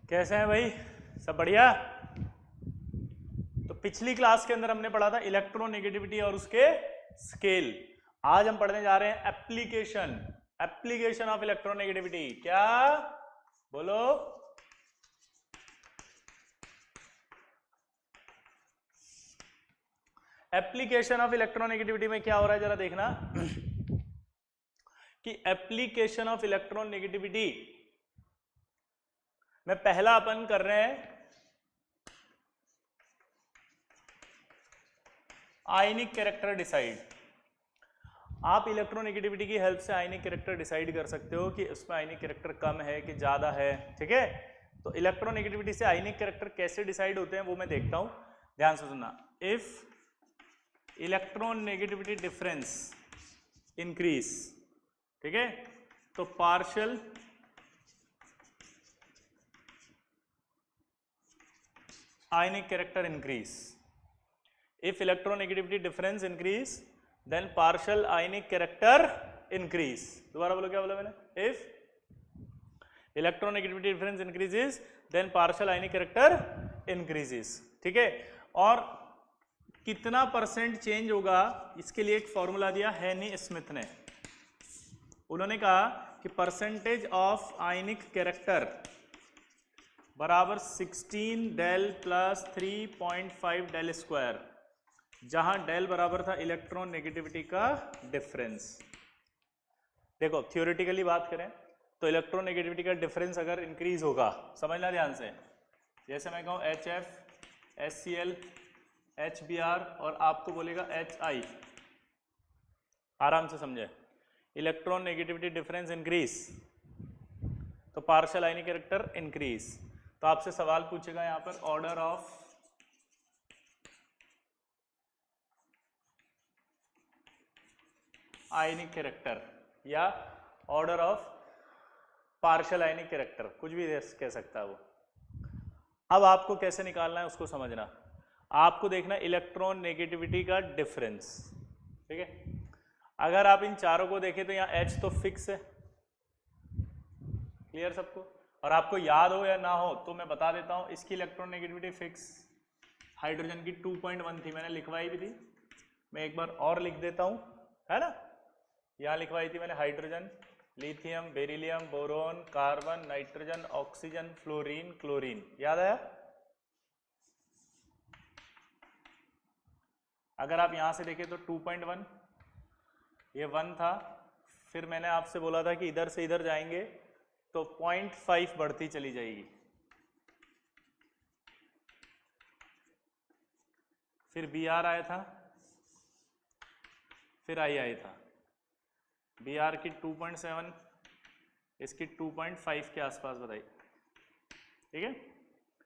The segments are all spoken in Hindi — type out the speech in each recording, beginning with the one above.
कैसे हैं भाई? सब बढ़िया। तो पिछली क्लास के अंदर हमने पढ़ा था इलेक्ट्रोनेगेटिविटी और उसके स्केल। आज हम पढ़ने जा रहे हैं एप्लीकेशन ऑफ इलेक्ट्रोनेगेटिविटी। क्या बोलो? एप्लीकेशन ऑफ इलेक्ट्रोनेगेटिविटी में क्या हो रहा है जरा देखना कि एप्लीकेशन ऑफ इलेक्ट्रोनेगेटिविटी में पहला अपन कर रहे हैं आयनिक कैरेक्टर डिसाइड। आप इलेक्ट्रोनेगेटिविटी की हेल्प से आयनिक कैरेक्टर डिसाइड कर सकते हो कि उसमें आयनिक कैरेक्टर कम है कि ज्यादा है। ठीक है, तो इलेक्ट्रोनेगेटिविटी से आयनिक कैरेक्टर कैसे डिसाइड होते हैं वो मैं देखता हूं, ध्यान से सुनना। इफ इलेक्ट्रोनेगेटिविटी डिफरेंस इंक्रीज, ठीक है, तो partial ionic character increase. If electronegativity difference increase, then partial ionic character increase. दोबारा बोलो, क्या बोला मैंने? If electronegativity difference increases, then partial ionic character increases. ठीक है, और कितना परसेंट चेंज होगा इसके लिए एक फॉर्मूला दिया हैनी स्मिथ ने। उन्होंने कहा कि परसेंटेज ऑफ आयनिक कैरेक्टर बराबर 16 डेल प्लस 3.5 डेल स्क्वायर, जहां डेल बराबर था इलेक्ट्रॉन नेगेटिविटी का डिफरेंस। देखो थ्योरेटिकली बात करें तो इलेक्ट्रॉन नेगेटिविटी का डिफरेंस अगर इंक्रीज होगा, समझना ध्यान से, जैसे मैं कहूं HF, HCl, HBr और आपको बोलेगा HI, आराम से समझे। इलेक्ट्रॉन नेगेटिविटी डिफरेंस इंक्रीज तो पार्शियल आयनिक कैरेक्टर इंक्रीज। तो आपसे सवाल पूछेगा यहां पर ऑर्डर ऑफ आयनिक कैरेक्टर या order of partial ionic character, कुछ भी कह सकता है वो। अब आपको कैसे निकालना है उसको समझना। आपको देखना इलेक्ट्रॉन नेगेटिविटी का डिफरेंस, ठीक है। अगर आप इन चारों को देखें तो यहाँ H तो फिक्स है, क्लियर सबको। और आपको याद हो या ना हो तो मैं बता देता हूं, इसकी इलेक्ट्रॉन नेगेटिविटी फिक्स हाइड्रोजन की 2.1 थी, मैंने लिखवाई भी थी, मैं एक बार और लिख देता हूं, है ना। यहां लिखवाई थी मैंने hydrogen, lithium, beryllium, boron, carbon, nitrogen, oxygen, fluorine, chlorine. याद आया? अगर आप यहां से देखें तो 2.1 ये 1 था, फिर मैंने आपसे बोला था कि इधर से इधर जाएंगे तो 0.5 बढ़ती चली जाएगी, फिर Br आया था, फिर I आया था। Br की 2.7, इसकी 2.5 के आसपास बताइए, ठीक है।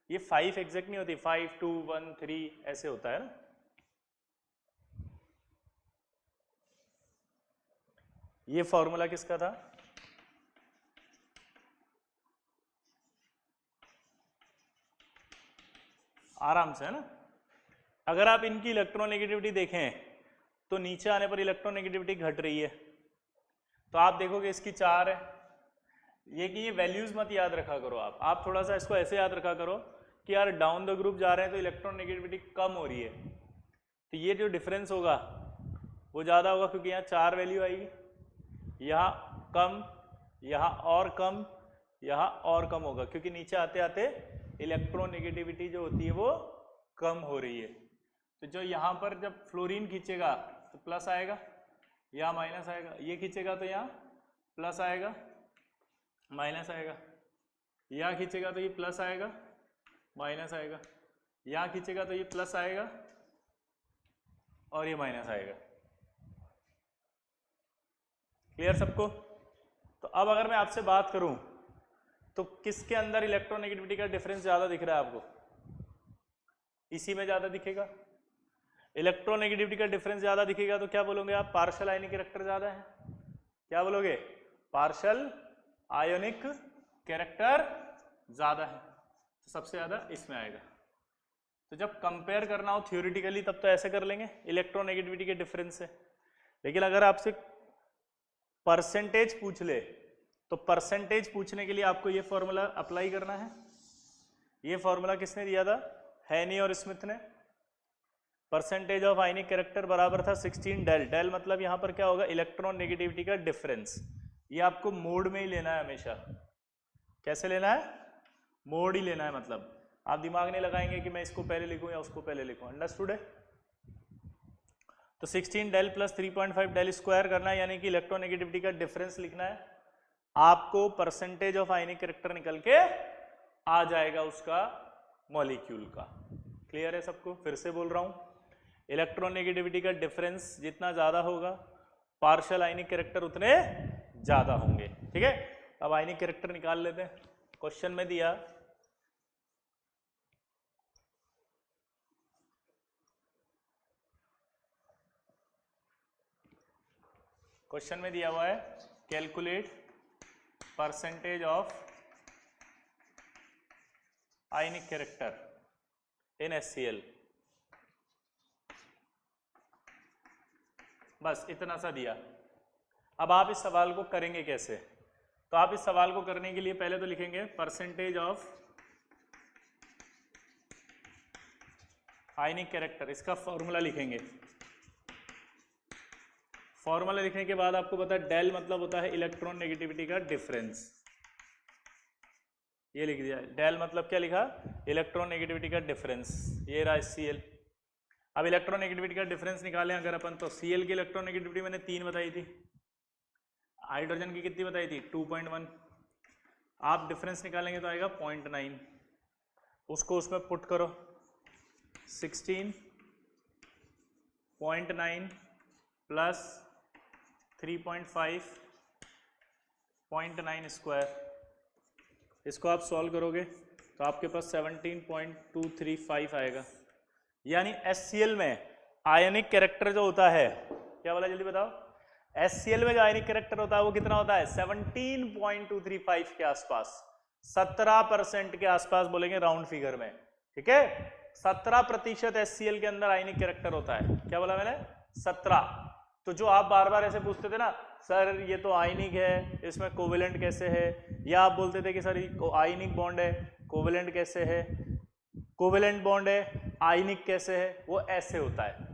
ये 5 एग्जैक्ट नहीं होती, 5, 2, 1, 3 ऐसे होता है ना। ये फॉर्मूला किसका था? आराम से, है ना। अगर आप इनकी इलेक्ट्रोनेगेटिविटी देखें तो नीचे आने पर इलेक्ट्रोनेगेटिविटी घट रही है, तो आप देखोगे इसकी 4 है। ये कि ये वैल्यूज मत याद रखा करो, आप थोड़ा सा इसको ऐसे याद रखा करो कि यार डाउन द ग्रुप जा रहे हैं तो इलेक्ट्रोनेगेटिविटी कम हो रही है, तो ये जो डिफरेंस होगा वो ज़्यादा होगा, क्योंकि यहाँ 4 वैल्यू आएगी, यहाँ कम, यहाँ और कम, यहाँ और कम होगा, क्योंकि नीचे आते आते इलेक्ट्रोनेगेटिविटी जो होती है वो कम हो रही है। तो जो यहाँ पर जब फ्लोरीन खींचेगा तो प्लस आएगा, यहाँ माइनस आएगा, ये खींचेगा तो यहाँ प्लस आएगा, माइनस आएगा, यहाँ खींचेगा तो ये प्लस आएगा, माइनस आएगा, यहाँ खींचेगा तो ये प्लस आएगा और ये माइनस आएगा। क्लियर सबको? तो अब अगर मैं आपसे बात करूं तो किसके अंदर इलेक्ट्रोनेगेटिविटी का डिफरेंस ज्यादा दिख रहा है आपको? इसी में ज्यादा दिखेगा। इलेक्ट्रोनेगेटिविटी का डिफरेंस ज्यादा दिखेगा तो क्या बोलोगे आप? पार्शियल आयनिक कैरेक्टर ज्यादा है। क्या बोलोगे? पार्शियल आयोनिक कैरेक्टर ज्यादा है, तो सबसे ज्यादा इसमें आएगा। तो जब कंपेयर करना हो थ्योरेटिकली तब तो ऐसे कर लेंगे इलेक्ट्रोनेगेटिविटी के डिफरेंस से, लेकिन अगर आपसे परसेंटेज पूछ ले तो परसेंटेज पूछने के लिए आपको ये फॉर्मूला अप्लाई करना है, ये फॉर्मूला किसने दिया था? हैनी और स्मिथ ने। परसेंटेज ऑफ आयनिक कैरेक्टर बराबर था 16 डेल। डेल मतलब यहाँ पर क्या होगा? इलेक्ट्रॉन नेगेटिविटी का डिफरेंस। ये आपको मोड में ही लेना है हमेशा। कैसे लेना है? मोड ही लेना है। मतलब आप दिमाग नहीं लगाएंगे कि मैं इसको पहले लिखूं या उसको पहले लिखूं। अंडरस्टूड है? तो 16 डेल प्लस 3.5 डेल स्क्वायर करना है, यानी कि इलेक्ट्रॉन नेगेटिविटी का डिफरेंस लिखना है। आपको परसेंटेज ऑफ आयनिक कैरेक्टर निकल के आ जाएगा उसका मॉलिक्यूल का। क्लियर है सबको? फिर से बोल रहा हूं, इलेक्ट्रॉन नेगेटिविटी का डिफरेंस जितना ज्यादा होगा पार्शियल आयनिक कैरेक्टर उतने ज्यादा होंगे। ठीक है, अब आयनिक कैरेक्टर निकाल लेते हैं। क्वेश्चन में दिया हुआ है calculate percentage of ionic character in HCl। बस इतना सा दिया। अब आप इस सवाल को करेंगे कैसे? तो आप इस सवाल को करने के लिए पहले तो लिखेंगे परसेंटेज ऑफ आयनिक कैरेक्टर, इसका फॉर्मूला लिखेंगे। फॉर्मूला लिखने के बाद आपको पता है डेल मतलब होता है इलेक्ट्रॉन नेगेटिविटी का डिफरेंस। ये लिख दिया। डेल मतलब क्या लिखा? इलेक्ट्रॉन नेगेटिविटी का डिफरेंस। ये रहा HCl। अब इलेक्ट्रॉन नेगेटिविटी का डिफरेंस निकालें अगर अपन, तो Cl की इलेक्ट्रॉन नेगेटिविटी मैंने 3 बताई थी, हाइड्रोजन की कितनी बताई थी? 2.1। आप डिफरेंस निकालेंगे तो आएगा 0.9। उसको उसमें पुट करो, 16.9 प्लस 3.5 0.9 स्क्वायर। इसको आप सॉल्व करोगे तो आपके पास 17.235 आएगा। यानी HCl में आयनिक कैरेक्टर जो होता है, क्या बोला जल्दी बताओ? HCl में जो आयनिक कैरेक्टर होता है वो कितना होता है? 17.235 के आसपास, 17% के आसपास बोलेंगे राउंड फिगर में। ठीक है, 17% HCl के अंदर आयनिक कैरेक्टर होता है। क्या बोला मैंने? 17। तो जो आप बार बार ऐसे पूछते थे ना, सर ये तो आयनिक है, इसमें कोवेलेंट कैसे है? या आप बोलते थे कि सर आयनिक बॉन्ड है, कोवेलेंट कैसे है? कोवेलेंट बॉन्ड है, आयनिक कैसे है? वो ऐसे होता है।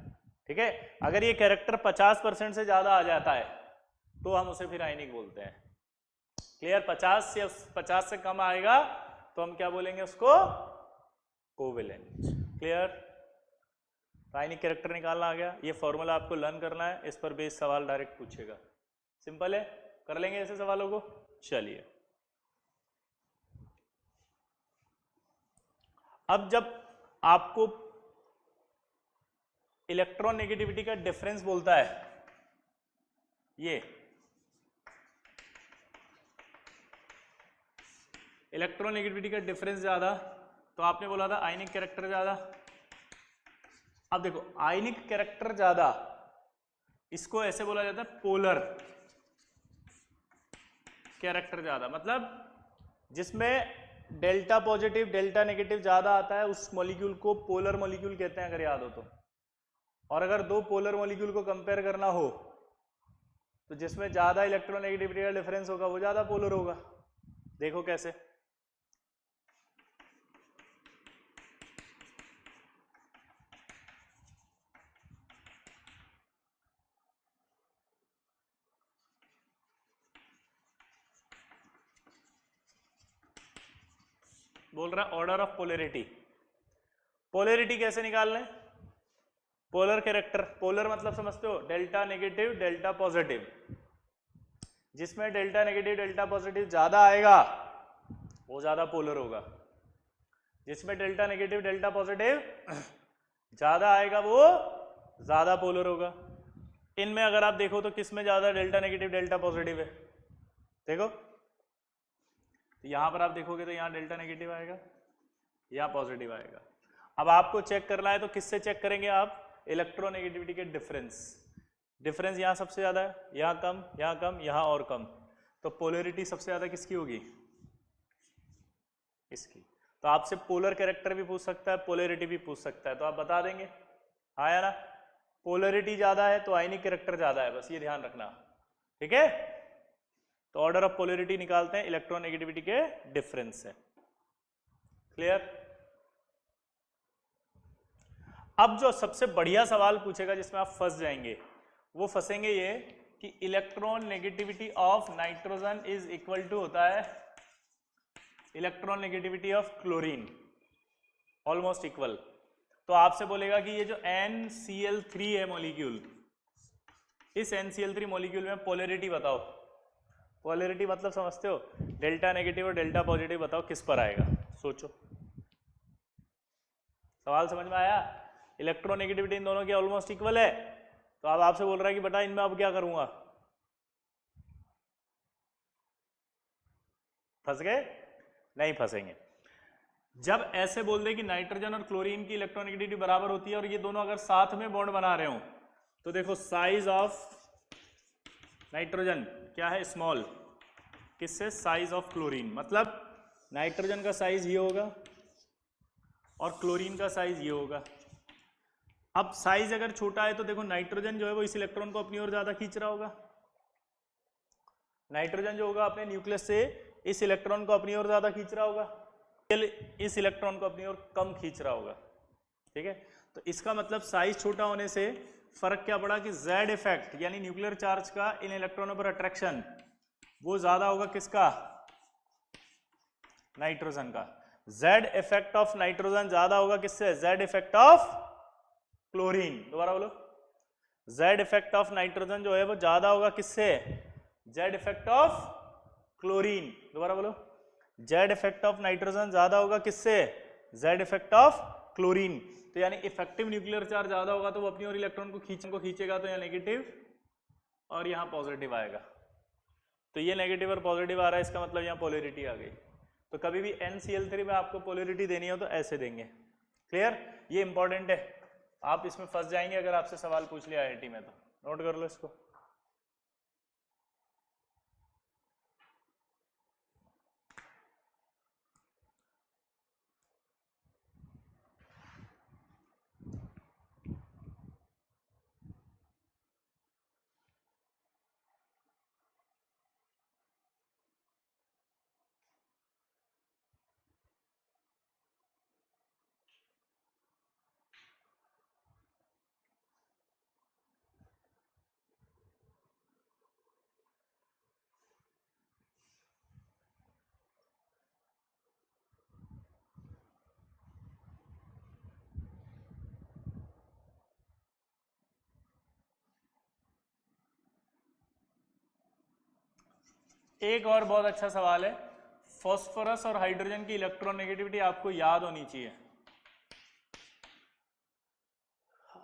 ठीक है, अगर ये कैरेक्टर 50% से ज्यादा आ जाता है तो हम उसे फिर आयनिक बोलते हैं। क्लियर? 50 से कम आएगा तो हम क्या बोलेंगे उसको? कोवेलेंट। क्लियर? आयनिक कैरेक्टर निकालना आ गया। ये फॉर्मूला आपको लर्न करना है, इस पर बेस सवाल डायरेक्ट पूछेगा। सिंपल है, कर लेंगे ऐसे सवालों को। चलिए, अब जब आपको इलेक्ट्रॉन नेगेटिविटी का डिफरेंस बोलता है, ये इलेक्ट्रॉन नेगेटिविटी का डिफरेंस ज्यादा, तो आपने बोला था आयनिक कैरेक्टर ज्यादा। अब देखो, आयनिक कैरेक्टर ज्यादा, इसको ऐसे बोला जाता है पोलर कैरेक्टर ज्यादा। मतलब जिसमें डेल्टा पॉजिटिव डेल्टा नेगेटिव ज्यादा आता है उस मॉलिक्यूल को पोलर मॉलिक्यूल कहते हैं, अगर याद हो तो। और अगर दो पोलर मॉलिक्यूल को कंपेयर करना हो तो जिसमें ज्यादा इलेक्ट्रोनेगेटिविटी का डिफरेंस होगा वो ज्यादा पोलर होगा। देखो कैसे? बोल रहा ऑर्डर ऑफ पोलैरिटी। पोलैरिटी कैसे निकाल लें? पोलर कैरेक्टर, पोलर मतलब समझते हो? Delta negative delta positive. जिसमें डेल्टा नेगेटिव डेल्टा पॉजिटिव ज्यादा आएगा वो ज्यादा पोलर होगा। जिसमें डेल्टा नेगेटिव डेल्टा पॉजिटिव ज्यादा आएगा वो ज्यादा पोलर होगा। इनमें अगर आप देखो तो किसमें ज्यादा डेल्टा नेगेटिव डेल्टा पॉजिटिव है? देखो, यहां पर आप देखोगे तो यहां डेल्टा नेगेटिव आएगा, यहां पॉजिटिव आएगा। अब आपको चेक करना है तो किससे चेक करेंगे आप? इलेक्ट्रोनेगेटिविटी के डिफरेंस। डिफरेंस यहां सबसे ज्यादा है, यहां कम, यहां कम, यहां और कम। तो पोलैरिटी सबसे ज्यादा किसकी होगी? इसकी। तो आपसे पोलर कैरेक्टर भी पूछ सकता है, पोलैरिटी भी पूछ सकता है, तो आप बता देंगे हाँ या ना? पोलैरिटी ज्यादा है तो आयनिक कैरेक्टर ज्यादा है, बस ये ध्यान रखना। ठीक है, तो ऑर्डर ऑफ पोलैरिटी निकालते हैं इलेक्ट्रोनेगेटिविटी के डिफरेंस से। क्लियर? अब जो सबसे बढ़िया सवाल पूछेगा जिसमें आप फंस जाएंगे, वो फंसेंगे ये कि electron negativity of nitrogen is equal to होता है electron negativity of chlorine, almost equal. तो आपसे बोलेगा कि ये जो NCl3 है मॉलिक्यूल, इस NCl3 मॉलिक्यूल में पोलैरिटी बताओ। पोलैरिटी मतलब समझते हो, डेल्टा नेगेटिव और डेल्टा पॉजिटिव बताओ किस पर आएगा, सोचो। सवाल समझ में आया? इलेक्ट्रोनेगेटिविटी इन दोनों की ऑलमोस्ट इक्वल है, तो अब आपसे बोल रहा है कि बेटा इनमें अब क्या करूंगा। फंस गए? नहीं फंसेंगे। जब ऐसे बोल दे कि नाइट्रोजन और क्लोरीन की इलेक्ट्रोनेगेटिविटी बराबर होती है और ये दोनों अगर साथ में बॉन्ड बना रहे हो, तो देखो साइज ऑफ नाइट्रोजन क्या है, स्मॉल, किससे, साइज ऑफ क्लोरीन। मतलब नाइट्रोजन का साइज ये होगा और क्लोरीन का साइज ये होगा। अब साइज अगर छोटा है तो देखो नाइट्रोजन जो है वो इस इलेक्ट्रॉन को अपनी ओर ज्यादा खींच रहा होगा, नाइट्रोजन जो होगा अपने न्यूक्लियस से इस इलेक्ट्रॉन को अपनी ओर ज्यादा खींच रहा होगा, इस इलेक्ट्रॉन को अपनी ओर कम खींच रहा होगा। ठीक है, तो इसका मतलब साइज छोटा होने से फर्क क्या पड़ा कि Z इफेक्ट यानी न्यूक्लियर चार्ज का इन इलेक्ट्रॉनों पर अट्रैक्शन वो ज्यादा होगा किसका, नाइट्रोजन का। Z इफेक्ट ऑफ नाइट्रोजन ज्यादा होगा किससे, Z इफेक्ट ऑफ क्लोरीन। दोबारा बोलो, Z इफेक्ट ऑफ नाइट्रोजन जो है वो ज्यादा होगा किससे, Z इफेक्ट ऑफ क्लोरीन। दोबारा बोलो, Z इफेक्ट ऑफ नाइट्रोजन ज्यादा होगा किससे, Z इफेक्ट ऑफ क्लोरीन। तो यानी इफेक्टिव न्यूक्लियर चार्ज ज्यादा होगा तो वो अपनी ओर इलेक्ट्रॉन को खींचेगा, तो यहाँ नेगेटिव और यहाँ पॉजिटिव आएगा। तो ये नेगेटिव और पॉजिटिव आ रहा है, इसका मतलब यहाँ पोलैरिटी आ गई। तो कभी भी NCl3 में आपको पोलैरिटी देनी हो तो ऐसे देंगे। क्लियर? ये इंपॉर्टेंट है, आप इसमें फंस जाएंगे अगर आपसे सवाल पूछ लिया IIT में, तो नोट कर लो इसको। एक और बहुत अच्छा सवाल है, फास्फोरस और हाइड्रोजन की इलेक्ट्रॉन नेगेटिविटी आपको याद होनी चाहिए,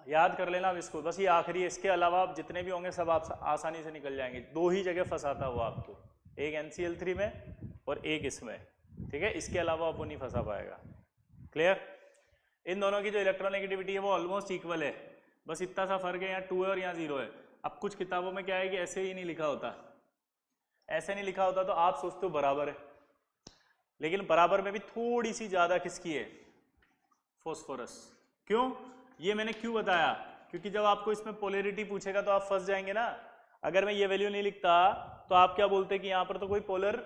याद कर लेना अब इसको, बस ये आखिरी है। इसके अलावा आप जितने भी होंगे सब आप आसानी से निकल जाएंगे। दो ही जगह फंसाता हुआ आपको, एक NCl3 में और एक इसमें। ठीक है, इसके अलावा आपको नहीं फंसा पाएगा। क्लियर? इन दोनों की जो इलेक्ट्रॉन नेगेटिविटी है वो ऑलमोस्ट इक्वल है, बस इतना सा फर्क है, यहाँ 2 है और यहाँ 0 है। अब कुछ किताबों में क्या है कि ऐसे ही नहीं लिखा होता, ऐसे नहीं लिखा होता तो आप सोचते हो बराबर है, लेकिन बराबर में भी थोड़ी सी ज्यादा किसकी है, फास्फोरस। क्यों? ये मैंने क्यों बताया, क्योंकि जब आपको इसमें पोलैरिटी पूछेगा तो आप फंस जाएंगे ना। अगर मैं ये वैल्यू नहीं लिखता तो आप क्या बोलते कि यहाँ पर तो कोई पोलर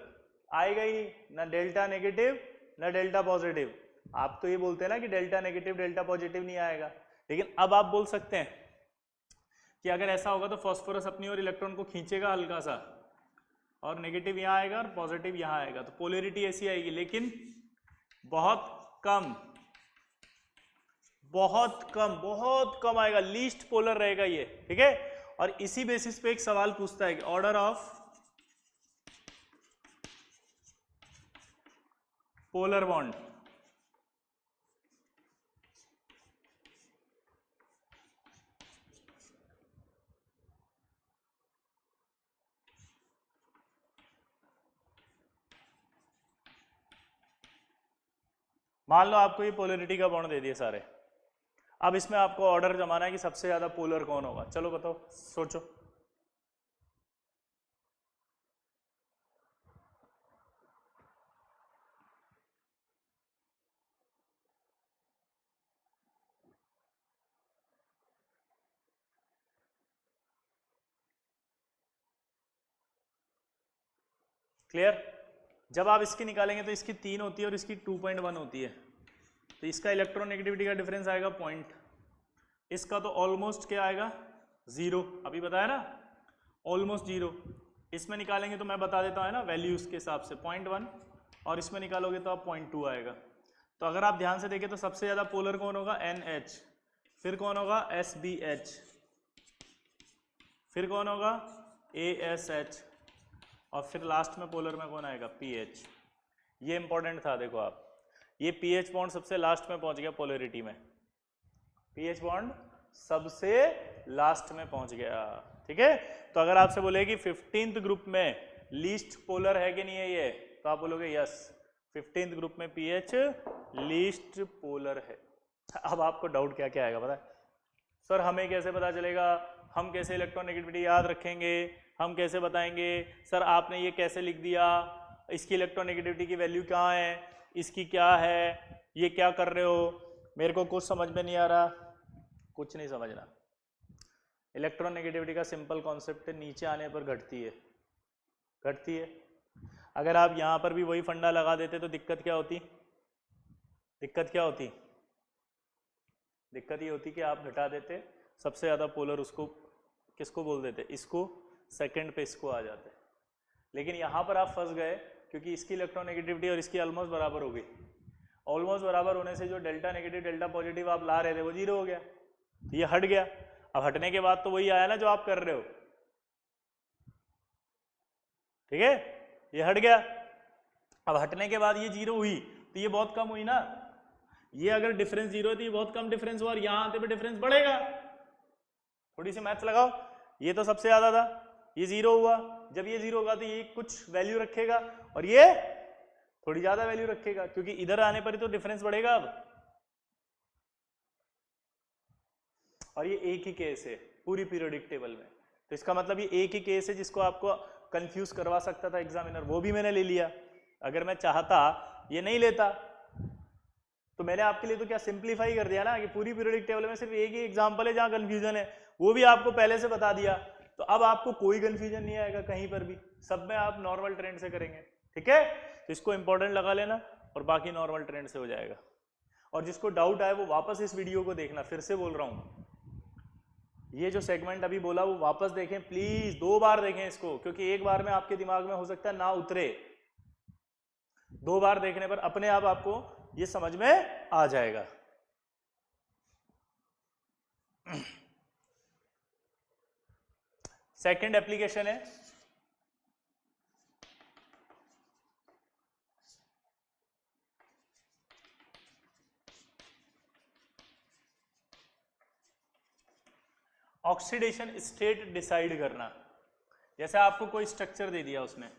आएगा ही नहीं, ना डेल्टा नेगेटिव ना डेल्टा पॉजिटिव। आप तो ये बोलते हैं ना कि डेल्टा नेगेटिव डेल्टा पॉजिटिव नहीं आएगा, लेकिन अब आप बोल सकते हैं कि अगर ऐसा होगा तो फास्फोरस अपनी ओर इलेक्ट्रॉन को खींचेगा हल्का सा, और नेगेटिव यहाँ आएगा और पॉजिटिव यहाँ आएगा, तो पोलैरिटी ऐसी आएगी, लेकिन बहुत कम, बहुत कम, बहुत कम आएगा, लीस्ट पोलर रहेगा ये। ठीक है, और इसी बेसिस पे एक सवाल पूछता है कि ऑर्डर ऑफ पोलर बॉन्ड। मान लो आपको ये पोलैरिटी का बॉन्ड दे दिए सारे, अब इसमें आपको ऑर्डर जमाना है कि सबसे ज्यादा पोलर कौन होगा। चलो बताओ, सोचो। क्लियर? जब आप इसकी निकालेंगे तो इसकी 3 होती है और इसकी 2.1 होती है, तो इसका इलेक्ट्रॉन नेगेटिविटी का डिफरेंस आएगा 0.1। इसका तो ऑलमोस्ट क्या आएगा, 0, अभी बताया ना, ऑलमोस्ट 0। इसमें निकालेंगे तो मैं बता देता हूँ ना वैल्यूज के हिसाब से 0.1, और इसमें निकालोगे तो आप 0.2 आएगा। तो अगर आप ध्यान से देखें तो सबसे ज़्यादा पोलर कौन होगा, NH, फिर कौन होगा, SBH, फिर कौन होगा, ASH, और फिर लास्ट में पोलर में कौन आएगा, PH। ये इंपॉर्टेंट था, देखो आप, ये PH बॉन्ड सबसे लास्ट में पहुंच गया पोलरिटी में, PH बॉन्ड सबसे लास्ट में पहुंच गया, ठीक है। तो अगर आपसे बोले कि 15th ग्रुप में लीस्ट पोलर है कि नहीं है ये, तो आप बोलोगे यस, 15th ग्रुप में PH लीस्ट पोलर है। अब आपको डाउट क्या क्या आएगा पता है, सर हमें कैसे पता चलेगा, हम कैसे इलेक्ट्रोनेगेटिविटी याद रखेंगे, हम कैसे बताएंगे, सर आपने ये कैसे लिख दिया, इसकी इलेक्ट्रोनेगेटिविटी की वैल्यू क्या है, इसकी क्या है, ये क्या कर रहे हो, मेरे को कुछ समझ में नहीं आ रहा। कुछ नहीं समझना, इलेक्ट्रोनेगेटिविटी का सिंपल कॉन्सेप्ट है, नीचे आने पर घटती है, घटती है। अगर आप यहाँ पर भी वही फंडा लगा देते तो दिक्कत क्या होती, दिक्कत क्या होती, दिक्कत ये होती कि आप घटा देते, सबसे ज़्यादा पोलर उसको किसको बोल देते, इसको, सेकंड पे इसको आ जाते। लेकिन यहाँ पर आप फंस गए क्योंकि इसकी इलेक्ट्रोनेगेटिविटी और इसकी ऑलमोस्ट बराबर हो गई। ऑलमोस्ट बराबर होने से जो डेल्टा नेगेटिव डेल्टा पॉजिटिव आप ला रहे थे वो 0 हो गया, ये हट गया। अब हटने के बाद तो वही आया ना जो आप कर रहे हो, ठीक है, ये हट गया। अब हटने के बाद ये 0 हुई तो ये बहुत कम हुई ना, ये अगर डिफरेंस 0 है तो ये बहुत कम डिफरेंस हुआ, और यहां आते पे डिफरेंस बढ़ेगा। थोड़ी सी मैथ्स लगाओ, ये तो सबसे ज्यादा था, ये 0 हुआ, जब ये 0 होगा तो ये कुछ वैल्यू रखेगा और ये थोड़ी ज्यादा वैल्यू रखेगा, क्योंकि इधर आने पर ही तो डिफरेंस बढ़ेगा अब। और ये एक ही केस है पूरी पीरियोडिक टेबल में, तो इसका मतलब ये एक ही केस है जिसको आपको कंफ्यूज करवा सकता था एग्जामिनर, वो भी मैंने ले लिया। अगर मैं चाहता ये नहीं लेता तो मैंने आपके लिए तो क्या सिंप्लीफाई कर दिया ना, कि पूरी पीरियोडिक टेबल में सिर्फ एक ही एग्जांपल है जहां कंफ्यूजन है, वो भी आपको पहले से बता दिया, तो अब आपको कोई कंफ्यूजन नहीं आएगा कहीं पर भी, सब में आप नॉर्मल ट्रेंड से करेंगे, ठीक है। तो इसको इंपॉर्टेंट लगा लेना और बाकी नॉर्मल ट्रेंड से हो जाएगा। और जिसको डाउट आए वो वापस इस वीडियो को देखना, फिर से बोल रहा हूं, ये जो सेगमेंट अभी बोला वो वापस देखें प्लीज, 2 बार देखें इसको, क्योंकि एक बार में आपके दिमाग में हो सकता है ना उतरे, 2 बार देखने पर अपने आप आपको ये समझ में आ जाएगा। सेकंड एप्लीकेशन है ऑक्सीडेशन स्टेट डिसाइड करना। जैसे आपको कोई स्ट्रक्चर दे दिया, उसमें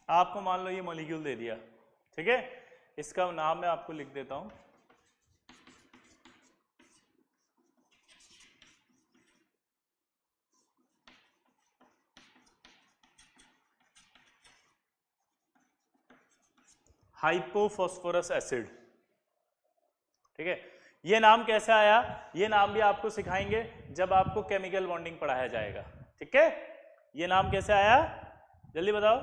आपको मान लो ये मॉलिक्यूल दे दिया, ठीक है, इसका नाम मैं आपको लिख देता हूं, हाइपोफॉस्फोरस एसिड, ठीक है। ये नाम कैसे आया, ये नाम भी आपको सिखाएंगे जब आपको केमिकल बॉन्डिंग पढ़ाया जाएगा, ठीक है। ये नाम कैसे आया जल्दी बताओ,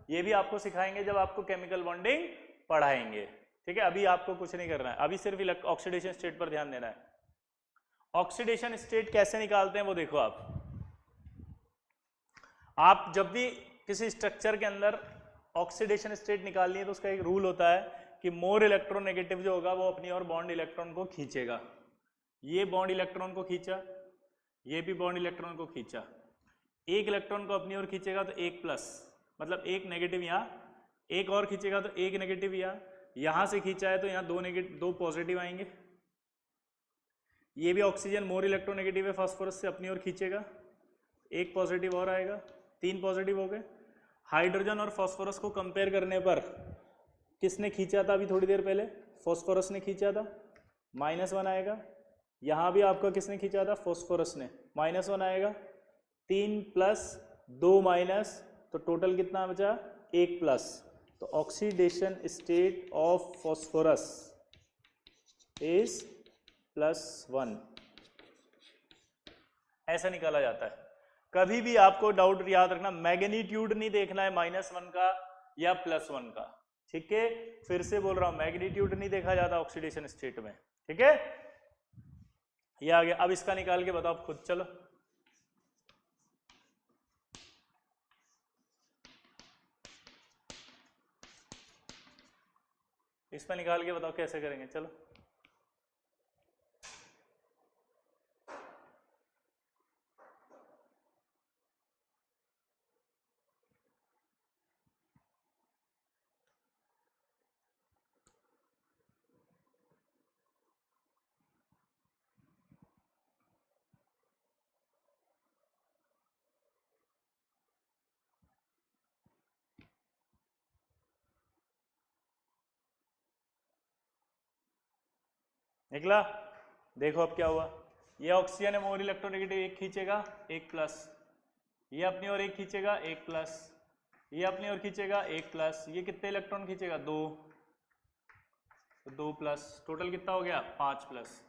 ये भी आपको सिखाएंगे जब आपको केमिकल बॉन्डिंग पढ़ाएंगे, ठीक है। अभी आपको कुछ नहीं करना है, अभी सिर्फ ऑक्सीडेशन स्टेट पर ध्यान देना है। ऑक्सीडेशन स्टेट कैसे निकालते हैं वो देखो आप जब भी किसी स्ट्रक्चर के अंदर ऑक्सीडेशन स्टेट निकालनी है तो उसका एक रूल होता है कि मोर इलेक्ट्रोनेगेटिव जो होगा वो अपनी और बॉन्ड इलेक्ट्रॉन को खींचेगा। ये बॉन्ड इलेक्ट्रॉन को खींचा, ये भी बॉन्ड इलेक्ट्रॉन को खींचा, एक इलेक्ट्रॉन को अपनी ओर खींचेगा तो एक प्लस, मतलब एक नेगेटिव यहाँ, एक और खींचेगा तो एक नेगेटिव यहाँ, यहां से खींचा है तो यहाँ दो पॉजिटिव आएंगे। ये भी ऑक्सीजन मोर इलेक्ट्रोनेगेटिव है, फास्फोरस से अपनी ओर खींचेगा, एक पॉजिटिव और आएगा, 3 पॉजिटिव हो गए। हाइड्रोजन और फास्फोरस को कंपेयर करने पर किसने खींचा था अभी थोड़ी देर पहले, फास्फोरस ने खींचा था, -1 आएगा। यहाँ भी आपका किसने खींचा था, फास्फोरस ने, -1 आएगा। 3 प्लस 2 माइनस, तो टोटल कितना बचा, 1 प्लस। तो oxidation state of phosphorus is +1, ऐसा निकाला जाता है। कभी भी आपको डाउट याद रखना, मैग्नीट्यूड नहीं देखना है -1 का, या +1 का। ठीक है, फिर से बोल रहा हूं मैग्नीट्यूड नहीं देखा जाता ऑक्सीडेशन स्टेट में। ठीक है, ये आ गया। अब इसका निकाल के बताओ खुद, चलो इसमें निकाल के बताओ कैसे करेंगे, चलो। निकला? देखो अब क्या हुआ, ये ऑक्सीजन है मोर इलेक्ट्रोनेगेटिव, एक खींचेगा एक प्लस, ये अपनी ओर एक खींचेगा एक प्लस, ये अपनी ओर खींचेगा एक प्लस, ये कितने इलेक्ट्रॉन खींचेगा 2, तो 2 प्लस, टोटल कितना हो गया 5 प्लस।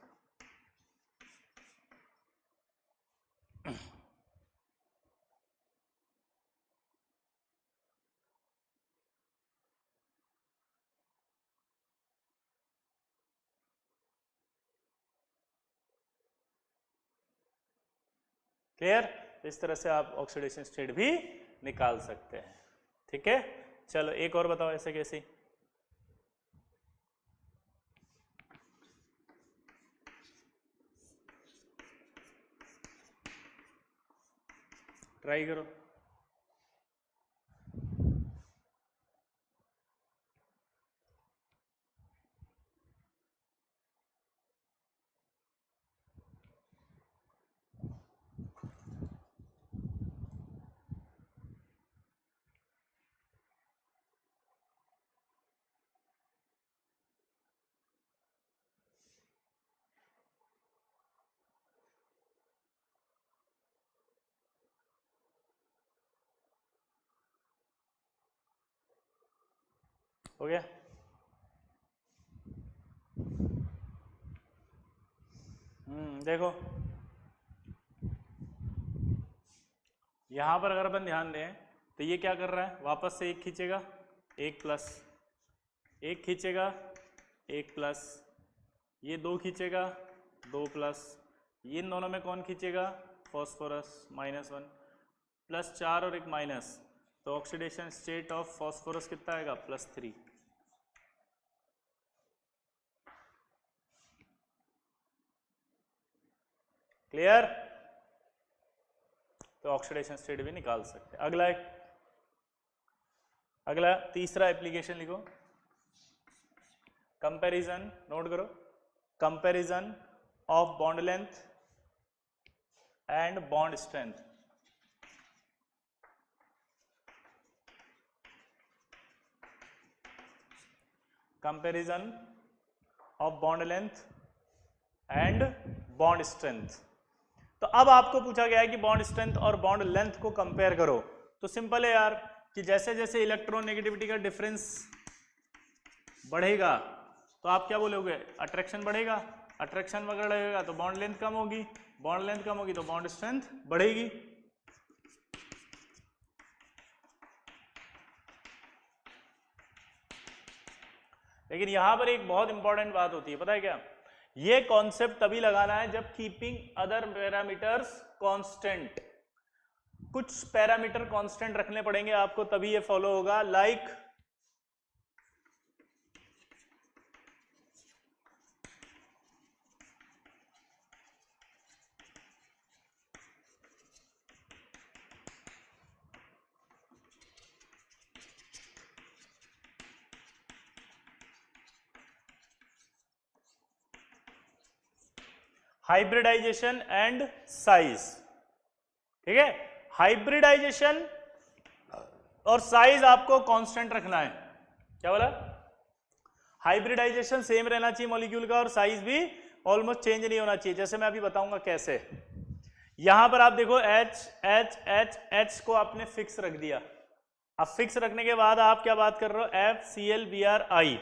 क्लियर? इस तरह से आप ऑक्सीडेशन स्टेट भी निकाल सकते हैं। ठीक है, चलो एक और बताओ ऐसे कैसे। ट्राई करो। हो गया? देखो यहां पर अगर अपन ध्यान दें तो ये क्या कर रहा है, वापस से एक खींचेगा एक प्लस, एक खींचेगा एक प्लस, ये 2 खींचेगा 2 प्लस, ये इन दोनों में कौन खींचेगा फॉस्फोरस -1 प्लस 4 और एक माइनस, तो ऑक्सीडेशन स्टेट ऑफ फॉस्फोरस कितना आएगा +3। क्लियर? तो ऑक्सीडेशन स्टेट भी निकाल सकते हैं। अगला तीसरा एप्लीकेशन लिखो, कंपैरिजन, नोट करो, comparison of bond length and bond strength. Comparison of bond length and bond strength. तो अब आपको पूछा गया है कि बॉन्ड स्ट्रेंथ और बॉन्ड लेंथ को कंपेयर करो। तो सिंपल है यार कि जैसे जैसे इलेक्ट्रॉन नेगेटिविटी का डिफरेंस बढ़ेगा तो आप क्या बोलोगे, अट्रैक्शन बढ़ेगा, अट्रैक्शन वगैरह बढ़ेगा तो बॉन्ड लेंथ कम होगी, बॉन्ड लेंथ कम होगी तो बॉन्ड स्ट्रेंथ बढ़ेगी। लेकिन यहां पर एक बहुत इंपॉर्टेंट बात होती है, पता है क्या, ये कॉन्सेप्ट तभी लगाना है जब कीपिंग अदर पैरामीटर्स कांस्टेंट, कुछ पैरामीटर कांस्टेंट रखने पड़ेंगे आपको तभी ये फॉलो होगा। Like hybridization and size. ठीक है, हाइब्रिडाइजेशन और साइज आपको कांस्टेंट रखना है। क्या बोला, हाइब्रिडाइजेशन सेम रहना चाहिए मॉलिक्यूल का और साइज भी ऑलमोस्ट चेंज नहीं होना चाहिए। जैसे मैं अभी बताऊंगा कैसे। यहां पर आप देखो H H H H को आपने फिक्स रख दिया। अब फिक्स रखने के बाद आप क्या बात कर रहे हो, FCl Br I।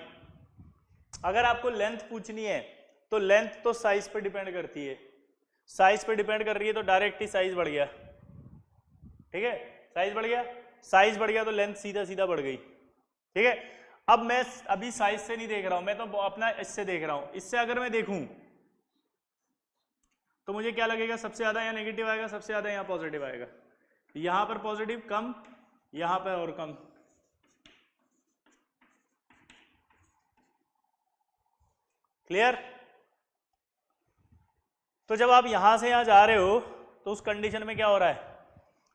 अगर आपको लेंथ पूछनी है तो लेंथ तो साइज पे डिपेंड करती है, साइज पे डिपेंड कर रही है तो डायरेक्ट ही साइज बढ़ गया। ठीक है, साइज बढ़ गया, साइज बढ़ गया तो लेंथ सीधा सीधा बढ़ गई। ठीक है। अब मैं अभी साइज से नहीं देख रहा हूं, मैं तो अपना इससे देख रहा हूं। इससे अगर मैं देखूं तो मुझे क्या लगेगा, सबसे ज्यादा यहाँ नेगेटिव आएगा, सबसे ज्यादा यहाँ पॉजिटिव आएगा। यहां पर पॉजिटिव कम, यहां पर और कम। क्लियर? तो जब आप यहां से यहां जा रहे हो तो उस कंडीशन में क्या हो रहा है,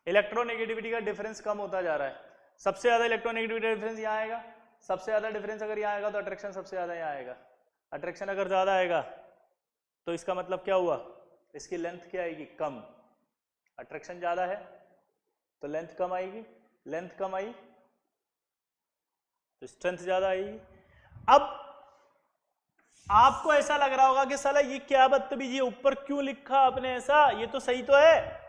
इलेक्ट्रोनेगेटिविटी का डिफरेंस कम होता जा रहा है। सबसे ज्यादा इलेक्ट्रोनेगेटिविटी का डिफरेंस यहाँ आएगा, सबसे ज्यादा डिफरेंस अगर यहाँ आएगा तो अट्रैक्शन सबसे ज्यादा यहाँ आएगा। अट्रैक्शन अगर ज्यादा आएगा तो इसका मतलब क्या हुआ, इसकी लेंथ क्या आएगी, कम। अट्रैक्शन ज्यादा है तो लेंथ कम आएगी, लेंथ कम आई तो स्ट्रेंथ ज्यादा आएगी। अब आपको ऐसा लग रहा होगा कि साला ये क्या बदतमीजी है, ऊपर क्यों लिखा आपने ऐसा, ये तो सही तो है,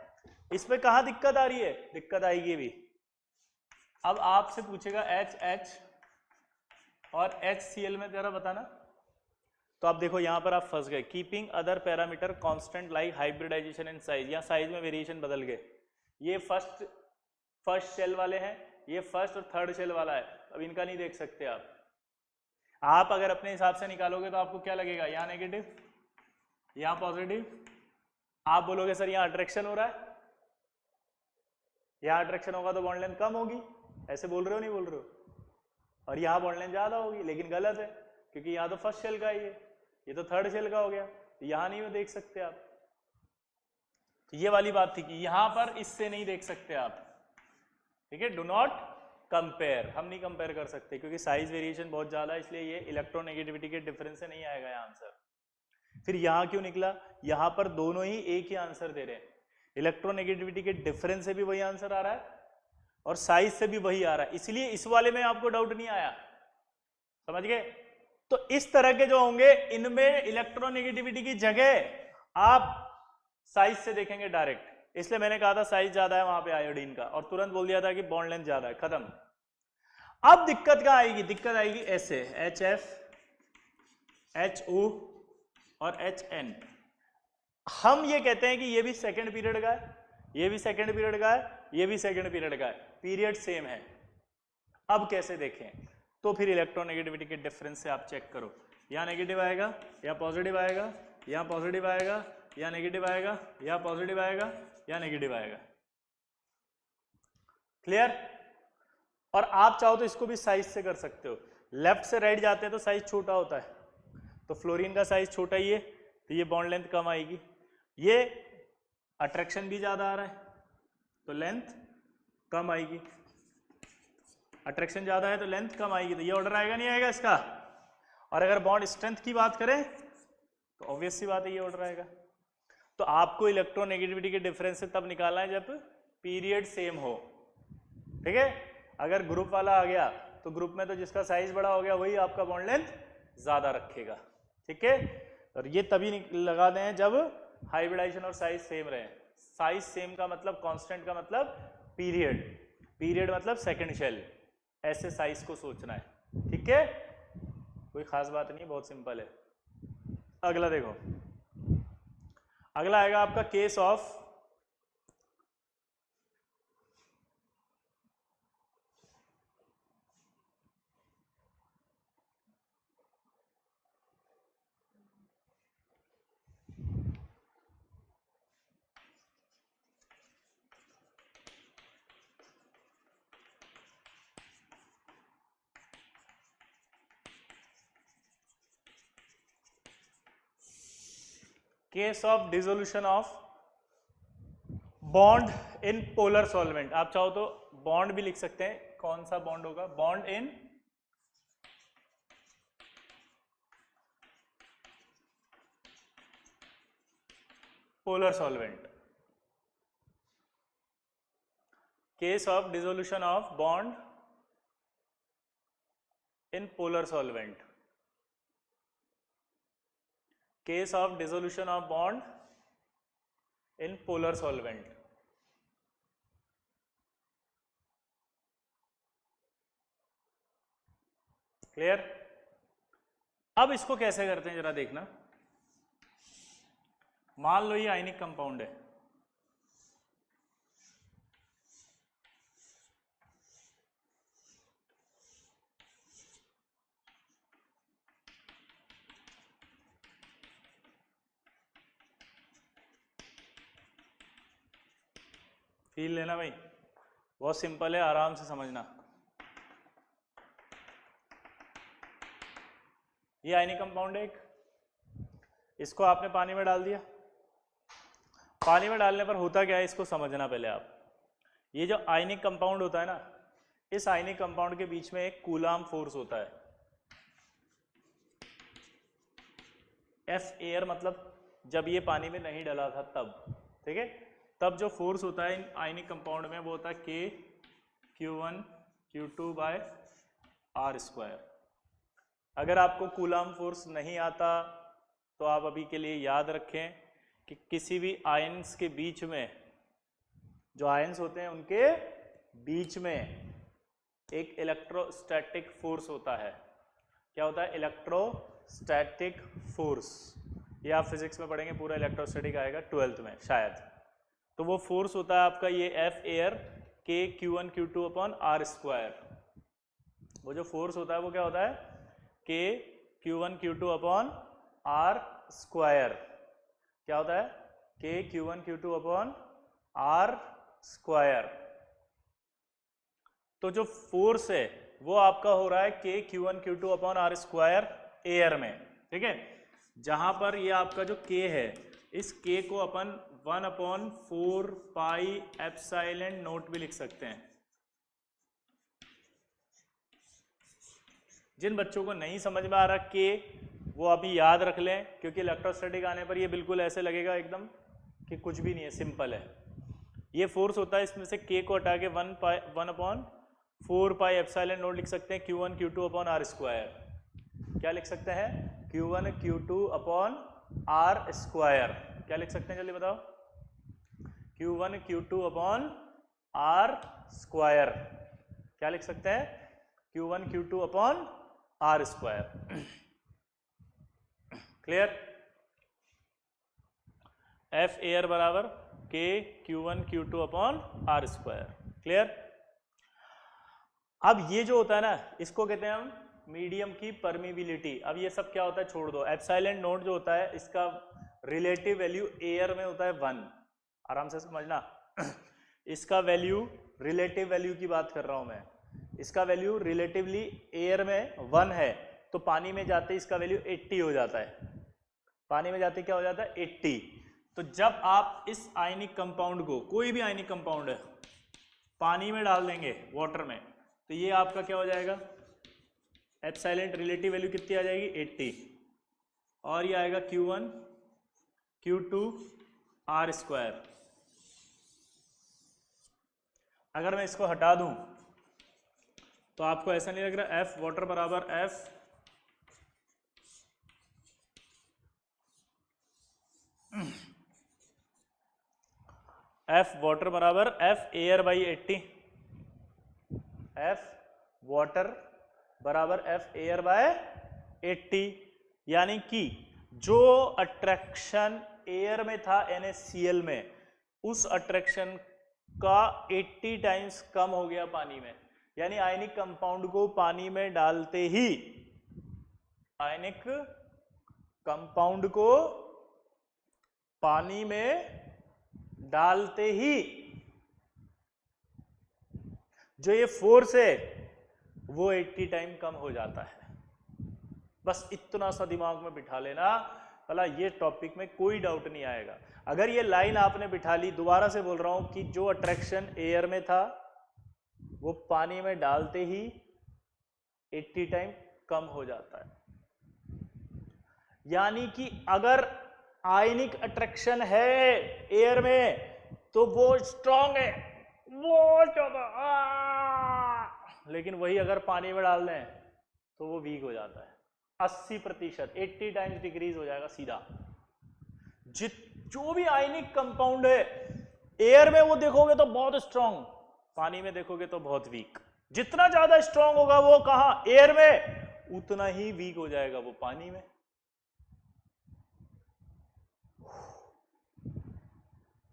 इस पे कहां दिक्कत आ रही है, दिक्कत आएगी भी। अब आपसे पूछेगा HH और HCl में जरा बताना, तो आप देखो यहां पर आप फंस गए। Keeping other parameter constant like hybridization and size, यहां साइज में वेरिएशन बदल गए। ये फर्स्ट शेल वाले हैं, ये फर्स्ट और थर्ड शेल वाला है, अब इनका नहीं देख सकते आप। आप अगर अपने हिसाब से निकालोगे तो आपको क्या लगेगा, यहाँ नेगेटिव यहाँ पॉजिटिव। आप बोलोगे सर यहाँ अट्रैक्शन हो रहा है, यहाँ अट्रैक्शन होगा तो बॉन्ड लेंथ कम होगी, ऐसे बोल रहे हो नहीं बोल रहे हो, और यहाँ बॉन्ड लेंथ ज्यादा होगी, लेकिन गलत है क्योंकि यहाँ तो फर्स्ट शेल का ही है, ये तो थर्ड शेल का हो गया, तो यहाँ नहीं देख सकते आप। तो ये वाली बात थी कि यहां पर इससे नहीं देख सकते आप, ठीक है। डू नॉट कंपेयर, हम नहीं कंपेयर कर सकते क्योंकि साइज वेरिएशन बहुत ज्यादा है, इसलिए ये इलेक्ट्रोनेगेटिविटी के डिफरेंस से नहीं आएगा यहाँ आंसर। फिर यहां क्यों निकला, यहां पर दोनों ही एक ही आंसर दे रहे हैं, इलेक्ट्रोनेगेटिविटी के डिफरेंस से भी वही आंसर आ रहा है और साइज से भी वही आ रहा है, इसलिए इस वाले में आपको डाउट नहीं आया, समझ गए। तो इस तरह के जो होंगे इनमें इलेक्ट्रोनेगेटिविटी की जगह आप साइज से देखेंगे डायरेक्ट, इसलिए मैंने कहा था साइज ज्यादा है वहां पे आयोडीन का, और तुरंत बोल दिया था कि बॉन्ड लेंथ ज्यादा है, खत्म। अब दिक्कत क्या आएगी, दिक्कत आएगी ऐसे HF HO और HN। हम ये कहते हैं कि ये भी सेकंड पीरियड का है, ये भी सेकंड पीरियड का है, ये भी सेकंड पीरियड का है, पीरियड सेम है। अब कैसे देखें, तो फिर इलेक्ट्रोनेगेटिविटी के डिफरेंस से आप चेक करो, यहाँ नेगेटिव आएगा, यहाँ पॉजिटिव आएगा, यहाँ पॉजिटिव आएगा, यहाँ नेगेटिव आएगा, यहाँ पॉजिटिव आएगा, यहाँ नेगेटिव आएगा। क्लियर? और आप चाहो तो इसको भी साइज से कर सकते हो, लेफ्ट से राइट जाते हैं तो साइज छोटा होता है, तो फ्लोरीन का साइज छोटा ही है तो ये बॉन्ड लेंथ कम आएगी, ये अट्रैक्शन भी ज्यादा आ रहा है तो लेंथ कम आएगी, अट्रैक्शन ज्यादा है तो लेंथ कम आएगी, तो ये ऑर्डर आएगा नहीं आएगा इसका। और अगर बॉन्ड स्ट्रेंथ की बात करें तो ऑब्वियस सी बात है ये ऑर्डर आएगा। तो आपको इलेक्ट्रोनेगेटिविटी के डिफरेंस से तब निकालना है जब पीरियड सेम हो, ठीक है। अगर ग्रुप वाला आ गया तो ग्रुप में तो जिसका साइज बड़ा हो गया वही आपका बॉन्ड लेंथ ज्यादा रखेगा, ठीक है। और ये तभी लगा दें जब हाइब्रिडाइजेशन और साइज सेम रहे। साइज सेम का मतलब कांस्टेंट का मतलब पीरियड, पीरियड मतलब सेकंड शेल, ऐसे साइज को सोचना है, ठीक है। कोई खास बात नहीं, बहुत सिंपल है। अगला देखो, अगला आएगा आपका case of case of dissolution of bond in polar solvent. आप चाहो तो बॉन्ड भी लिख सकते हैं, कौन सा बॉन्ड होगा, bond in polar solvent. Case of dissolution of bond in polar solvent, case of dissolution of bond in polar solvent. Clear? अब इसको कैसे करते हैं जरा देखना। मान लो ये आयनिक कंपाउंड है, फील लेना भाई, बहुत सिंपल है, आराम से समझना। ये आयनिक कंपाउंड है एक, इसको आपने पानी में डाल दिया। पानी में डालने पर होता क्या है इसको समझना पहले आप। ये जो आयनिक कंपाउंड होता है ना, इस आयनिक कंपाउंड के बीच में एक कूलाम फोर्स होता है। एफ एयर मतलब जब ये पानी में नहीं डला था तब, ठीक है, तब जो फोर्स होता है इन आयनिक कंपाउंड में वो होता है K Q1 Q2 bye are square. अगर आपको कूलाम फोर्स नहीं आता तो आप अभी के लिए याद रखें कि किसी भी आयन्स के बीच में, जो आयन्स होते हैं उनके बीच में एक इलेक्ट्रोस्टैटिक फोर्स होता है। क्या होता है? Electrostatic force. ये आप फिजिक्स में पढ़ेंगे, पूरा इलेक्ट्रोस्टैटिक आएगा 12th में शायद। तो वो फोर्स होता है आपका ये F air K Q1 Q2 upon R square. वो जो फोर्स होता है वो क्या होता है? K Q1 Q2 upon R square. क्या होता है? K Q1 Q2 upon R square. तो जो फोर्स है वो आपका हो रहा है K Q1 Q2 upon R square air में, ठीक है। जहां पर ये आपका जो K है, इस K को अपन 1/4 पाई एप्सिलॉन नॉट भी लिख सकते हैं। जिन बच्चों को नहीं समझ में आ रहा K, वो अभी याद रख लें, क्योंकि इलेक्ट्रोस्टैटिक आने पर ये बिल्कुल ऐसे लगेगा एकदम कि कुछ भी नहीं है, सिंपल है। ये फोर्स होता है, इसमें से K को हटा के 1/4 पाई एप्सिलॉन नॉट लिख सकते हैं Q1 Q2 upon R square. क्या लिख सकते हैं? Q1 Q2 upon R square. क्या लिख सकते हैं जल्दी बताओ? Q1 Q2 upon R square. क्या लिख सकते हैं? Q1 Q2 upon R square. Clear? F air बराबर K Q1 Q2 upon R square. Clear? अब ये जो होता है ना, इसको कहते हैं हम मीडियम की परमिबिलिटी। अब ये सब क्या होता है छोड़ दो। एप्सिलॉन नॉट जो होता है इसका रिलेटिव वैल्यू एयर में होता है 1। आराम से समझना। इसका वैल्यू, रिलेटिव वैल्यू की बात कर रहा हूं मैं, इसका वैल्यू रिलेटिवली एयर में 1 है, तो पानी में जाते इसका वैल्यू 80 हो जाता है। पानी में जाते क्या हो जाता है? 80। तो जब आप इस आयनिक कंपाउंड को, कोई भी आयनिक कंपाउंड है, पानी में डाल देंगे वाटर में, तो ये आपका क्या हो जाएगा? एप्सिलॉन रिलेटिव वैल्यू कितनी आ जाएगी? 80। और ये आएगा Q1 Q2 आर स्क्वायर। अगर मैं इसको हटा दूं तो आपको ऐसा नहीं लग रहा एफ वाटर बराबर एफ वाटर बराबर F air by 80। F water बराबर एफ एयर बाय 80, यानी कि जो अट्रैक्शन एयर में था NaCl में, उस अट्रैक्शन का 80 टाइम्स कम हो गया पानी में। यानी आयनिक कंपाउंड को पानी में डालते ही, आयनिक कंपाउंड को पानी में डालते ही जो ये फोर्स है वो 80 टाइम कम हो जाता है। बस इतना सा दिमाग में बिठा लेना, भला ये टॉपिक में कोई डाउट नहीं आएगा। अगर ये लाइन आपने बिठा ली, दोबारा से बोल रहा हूं कि जो अट्रैक्शन एयर में था वो पानी में डालते ही 80 टाइम कम हो जाता है। यानी कि अगर आयनिक अट्रैक्शन है एयर में तो वो स्ट्रांग है, वो ज्यादा, लेकिन वही अगर पानी में डाल दें तो वो वीक हो जाता है। 80%, 80 टाइम्स डिक्रीज हो जाएगा सीधा। जो भी आयनिक कंपाउंड है एयर में वो देखोगे तो बहुत स्ट्रांग, पानी में देखोगे तो बहुत वीक। जितना ज्यादा स्ट्रांग होगा वो कहां? एयर में, उतना ही वीक हो जाएगा वो पानी में।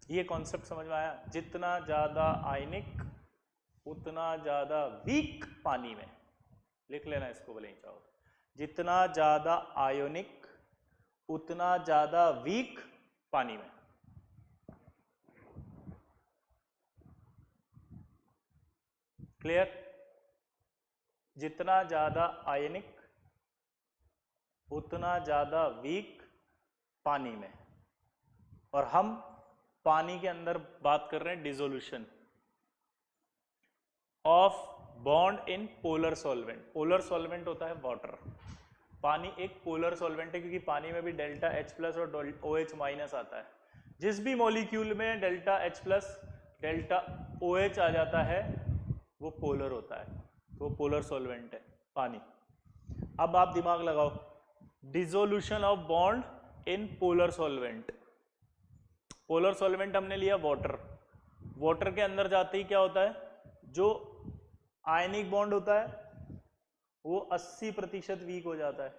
ये कॉन्सेप्ट समझ में आया? जितना ज्यादा आयनिक उतना ज्यादा वीक पानी में। लिख लेना इसको भले ही चाहो। जितना ज्यादा आयोनिक उतना ज्यादा वीक पानी में। क्लियर? जितना ज्यादा आयनिक उतना ज्यादा वीक पानी में, और हम पानी के अंदर बात कर रहे हैं dissolution of bond in polar solvent. Polar solvent होता है वाटर, पानी एक पोलर सॉल्वेंट है क्योंकि पानी में भी डेल्टा H प्लस और OH माइनस आता है। जिस भी मॉलिक्यूल में delta H plus delta OH आ जाता है वो पोलर होता है, तो वो पोलर सॉल्वेंट है पानी। अब आप दिमाग लगाओ, dissolution of bond in polar solvent. Polar solvent हमने लिया वाटर, वाटर के अंदर जाते ही क्या होता है, जो आयनिक बॉन्ड होता है वो 80% वीक हो जाता है,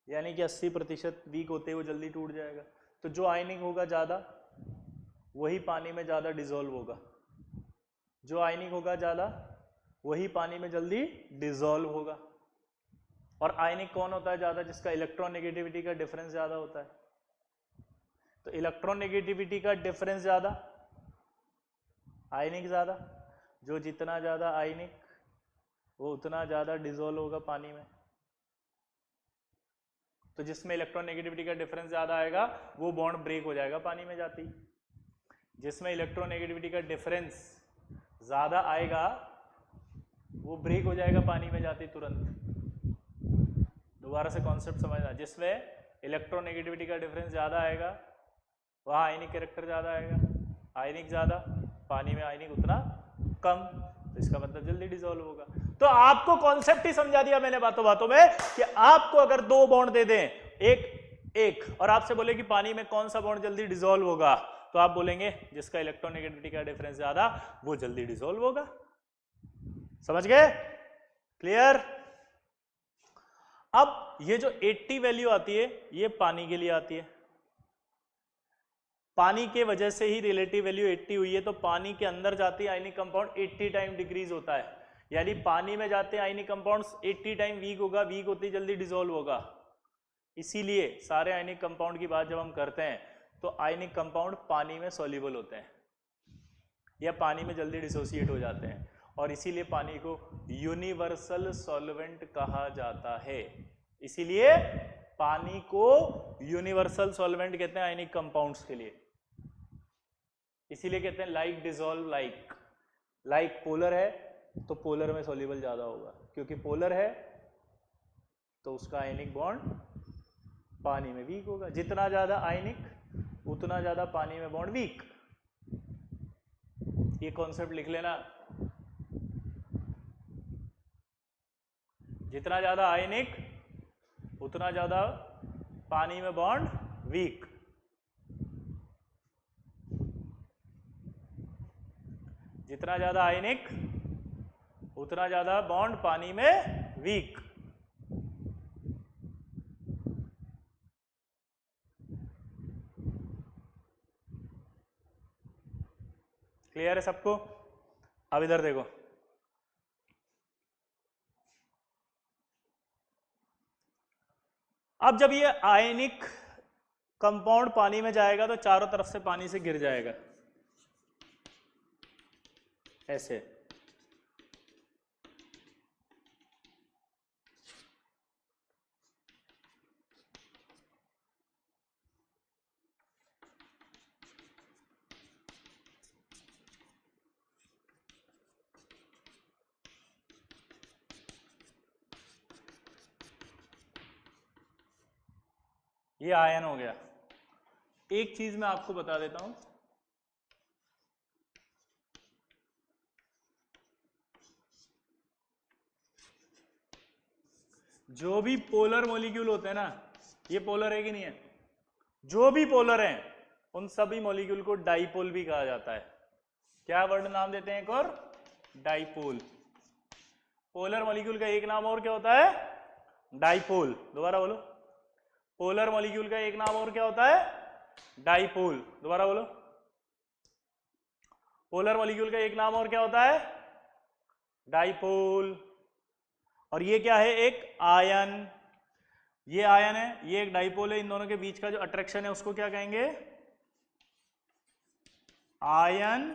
यानी कि 80% वीक होते ही वो जल्दी टूट जाएगा। तो जो आयनिक होगा ज्यादा वही पानी में ज्यादा डिसॉल्व होगा, जो आयनिक होगा ज्यादा वही पानी में जल्दी डिसॉल्व होगा। और आयनिक कौन होता है ज्यादा? जिसका इलेक्ट्रोनेगेटिविटी का डिफरेंस ज्यादा होता है। तो इलेक्ट्रोनेगेटिविटी का डिफरेंस ज्यादा, आयनिक ज्यादा, जो जितना ज्यादा आयनिक वो उतना ज्यादा डिसॉल्व होगा पानी में। तो जिसमें इलेक्ट्रोनेगेटिविटी का डिफरेंस ज्यादा आएगा वो बॉन्ड ब्रेक हो जाएगा पानी में जाती। जिसमें इलेक्ट्रोनेगेटिविटी का डिफरेंस ज्यादा आएगा वो ब्रेक हो जाएगा पानी में जाती तुरंत। दोबारा से कॉन्सेप्ट समझना, जिसमें इलेक्ट्रोनेगेटिविटी का डिफरेंस ज्यादा आएगा वहां आयनिक कैरेक्टर ज्यादा आएगा, आयनिक ज्यादा पानी में आयनिक उतना कम, तो इसका मतलब जल्दी डिसॉल्व होगा। तो आपको कॉन्सेप्ट ही समझा दिया मैंने बातों बातों में कि आपको अगर दो बॉन्ड दे दें, एक और आपसे बोले कि पानी में कौन सा बॉन्ड जल्दी डिसॉल्व होगा, तो आप बोलेंगे जिसका इलेक्ट्रोनेगेटिविटी का डिफरेंस ज्यादा वो जल्दी डिसॉल्व होगा। समझ गए? क्लियर? अब ये जो 80 वैल्यू आती है ये पानी के लिए आती है। पानी के वजह से ही रिलेटिव वैल्यू 80 हुई है, तो पानी के अंदर जाते आयनिक कंपाउंड 80 टाइम डिक्रीज होता है, यानी पानी में जाते आयनिक कंपाउंड्स 80 टाइम वीक होगा, वीक होते जल्दी डिसॉल्व होगा। इसीलिए सारे आयनिक कंपाउंड की बात जब हम करते हैं तो आयनिक कंपाउंड पानी में सॉल्युबल होते हैं या पानी में जल्दी डिसोसिएट हो जाते हैं, और इसीलिए पानी को यूनिवर्सल सॉल्वेंट कहा जाता है। इसीलिए पानी को यूनिवर्सल सॉल्वेंट कहते हैं आयनिक कंपाउंड्स के लिए। इसीलिए कहते हैं like dissolve like, like polar है तो पोलर में सॉल्युबल ज्यादा होगा, क्योंकि पोलर है तो उसका आयनिक बॉन्ड पानी में वीक होगा। जितना ज्यादा आयनिक उतना ज्यादा पानी में बॉन्ड वीक। ये कॉन्सेप्ट लिख लेना, जितना ज्यादा आयनिक उतना ज्यादा पानी में बॉन्ड वीक। जितना ज्यादा आयनिक उतना ज्यादा बॉन्ड पानी में वीक। क्लियर है सबको? अब इधर देखो, अब जब ये आयनिक कंपाउंड पानी में जाएगा तो चारों तरफ से पानी से गिर जाएगा ऐसे। ये आयन हो गया। एक चीज मैं आपको बता देता हूं, जो भी पोलर मॉलिक्यूल होते हैं ना, ये पोलर है कि नहीं है, जो भी पोलर हैं उन सभी मॉलिक्यूल को डाइपोल भी कहा जाता है। क्या वर्ड नाम देते हैं एक और? डाइपोल। पोलर मॉलिक्यूल का एक नाम और क्या होता है? डाइपोल। दोबारा बोलो, पोलर मॉलिक्यूल का एक नाम और क्या होता है? डाइपोल। दोबारा बोलो, पोलर मॉलिक्यूल का एक नाम और क्या होता है? डाइपोल। और ये क्या है? एक आयन। ये आयन है, ये एक डाइपोल है। इन दोनों के बीच का जो अट्रैक्शन है उसको क्या कहेंगे? Ion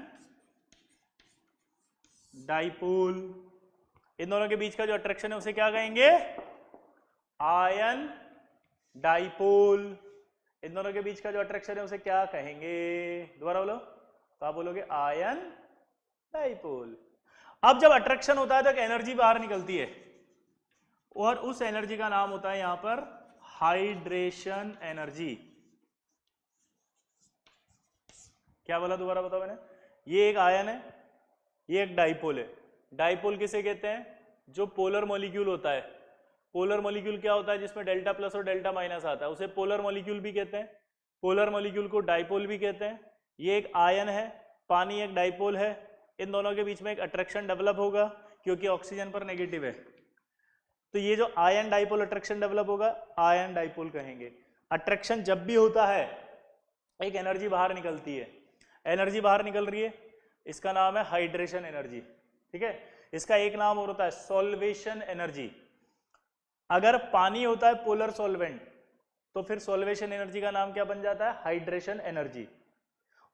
dipole. इन दोनों के बीच का जो अट्रैक्शन है उसे क्या कहेंगे? Ion dipole. इन दोनों के बीच का जो अट्रैक्शन है उसे क्या कहेंगे? दोबारा बोलो। तो आप बोलोगे आयन डाइपोल। अब जब अट्रैक्शन होता है तो एक एनर्जी बाहर निकलती है और उस एनर्जी का नाम होता है यहां पर हाइड्रेशन एनर्जी। क्या बोला? दोबारा बताओ मैंने। ये एक आयन है, ये एक डाइपोल है। डाइपोल किसे कहते हैं? जो पोलर मॉलिक्यूल होता है। पोलर मॉलिक्यूल क्या होता है? जिसमें डेल्टा प्लस और डेल्टा माइनस आता है, उसे पोलर मॉलिक्यूल भी कहते हैं। पोलर मॉलिक्यूल को डाइपोल भी कहते हैं। ये एक आयन है, पानी एक डाइपोल है। इन दोनों के बीच में एक अट्रैक्शन डेवलप होगा क्योंकि ऑक्सीजन पर नेगेटिव है। तो ये जो आयन डाइपोल अट्रैक्शन डेवलप होगा, आयन डाइपोल कहेंगे। अट्रैक्शन जब भी होता है एक एनर्जी बाहर निकलती है। एनर्जी बाहर निकल रही है, इसका नाम है हाइड्रेशन एनर्जी। ठीक है, इसका एक नाम और होता है सॉल्वेशन एनर्जी। अगर पानी होता है पोलर सॉल्वेंट तो फिर सॉल्वेशन एनर्जी का नाम क्या बन जाता है? Hydration energy.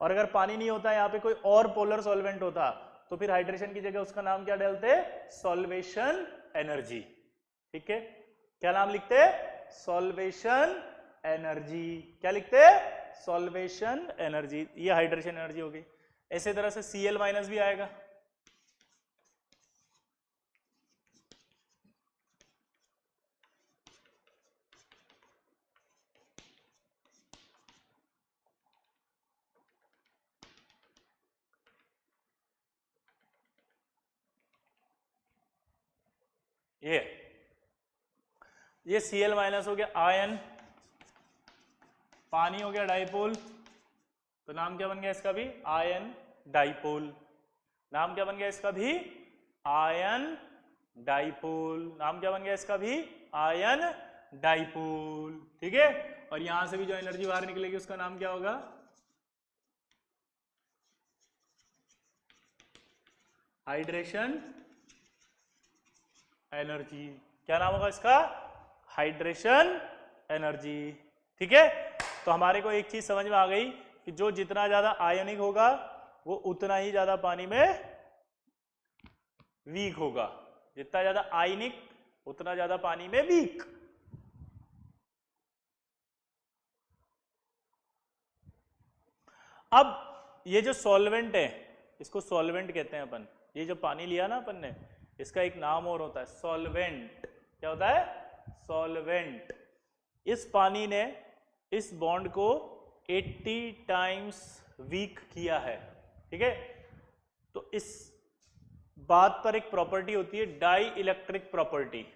और अगर पानी नहीं होता, यहाँ पे कोई और पोलर सॉल्वेंट होता, तो फिर हाइड्रेशन की जगह उसका नाम क्या डालते? Solvation energy. ठीक है, क्या नाम लिखते? Solvation energy. क्या लिखते? Solvation energy. ये हाइड्रेशन एनर्जी हो गई। इसी तरह से Cl माइनस भी आएगा। ये Cl माइनस हो गया आयन, पानी हो गया डाइपोल, तो नाम क्या बन गया इसका भी? Ion dipole. नाम क्या बन गया इसका भी? Ion dipole. नाम क्या बन गया इसका भी? Ion dipole. ठीक है, और यहां से भी जो एनर्जी बाहर निकलेगी उसका नाम क्या होगा? Hydration energy. क्या नाम होगा इसका? Hydration energy. ठीक है, तो हमारे को एक चीज समझ में आ गई कि जो जितना ज्यादा आयनिक होगा वो उतना ही ज्यादा पानी में वीक होगा। जितना ज्यादा आयनिक उतना ज्यादा पानी में वीक। अब ये जो सॉल्वेंट है, इसको सॉल्वेंट कहते हैं अपन। ये जो पानी लिया ना अपन ने, इसका एक नाम और होता है सॉल्वेंट। क्या होता है? सॉल्वेंट। इस पानी ने इस बॉन्ड को 80 टाइम्स वीक किया है। ठीक है, तो इस बात पर एक प्रॉपर्टी होती है dielectric property.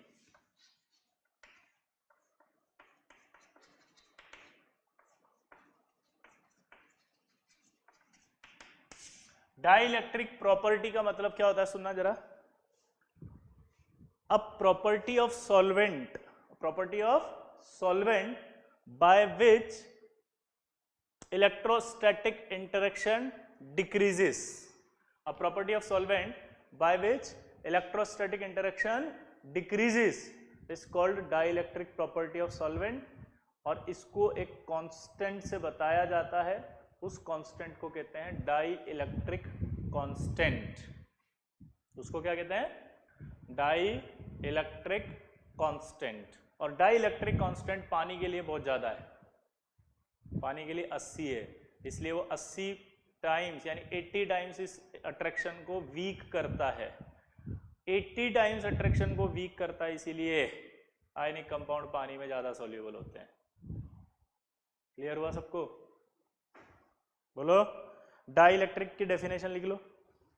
Dielectric property का मतलब क्या होता है? सुनना जरा। A property of solvent by which electrostatic interaction decreases. A property of solvent by which electrostatic interaction decreases is called dielectric property of solvent, और इसको एक कांस्टेंट से बताया जाता है। उस कांस्टेंट को कहते हैं डाई इलेक्ट्रिक कांस्टेंट। उसको क्या कहते हैं? Dielectric constant. और डाई इलेक्ट्रिक कांस्टेंट पानी के लिए बहुत ज्यादा है। पानी के लिए 80 है, इसलिए वो 80 टाइम्स यानी 80 टाइम्स इस अट्रैक्शन को वीक करता है। 80 टाइम्स अट्रैक्शन को वीक करता है, इसीलिए आयनिक कंपाउंड पानी में ज्यादा सोल्यूबल होते हैं। क्लियर हुआ सबको? बोलो। डाई इलेक्ट्रिक की डेफिनेशन लिख लो।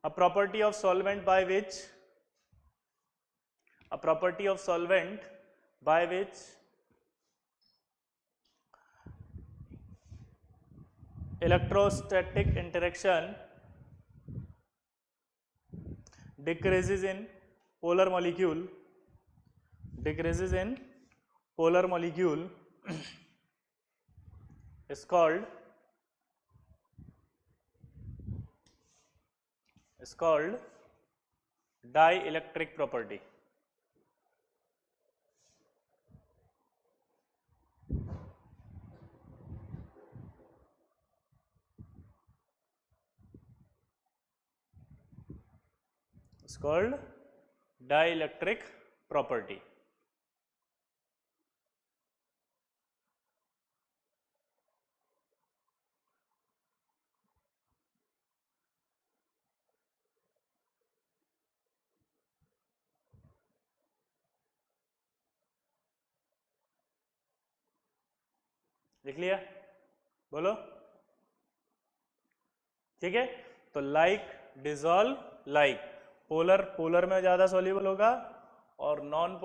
A property of solvent by which electrostatic interaction decreases in polar molecule is called dielectric property. Called dielectric property. लिख लिया? बोलो। ठीक है, तो like dissolve like, polar polar में ज्यादा सोल्यूबल होगा और नॉन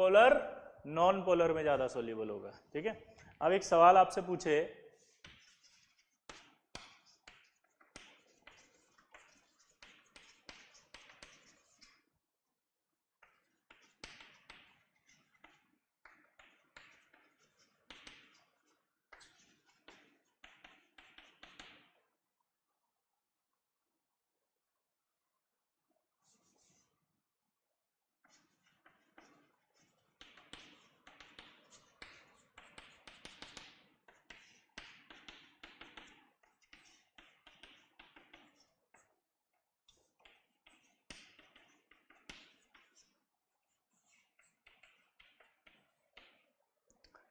पोलर में ज्यादा सोल्यूबल होगा। ठीक है, अब एक सवाल आपसे पूछे,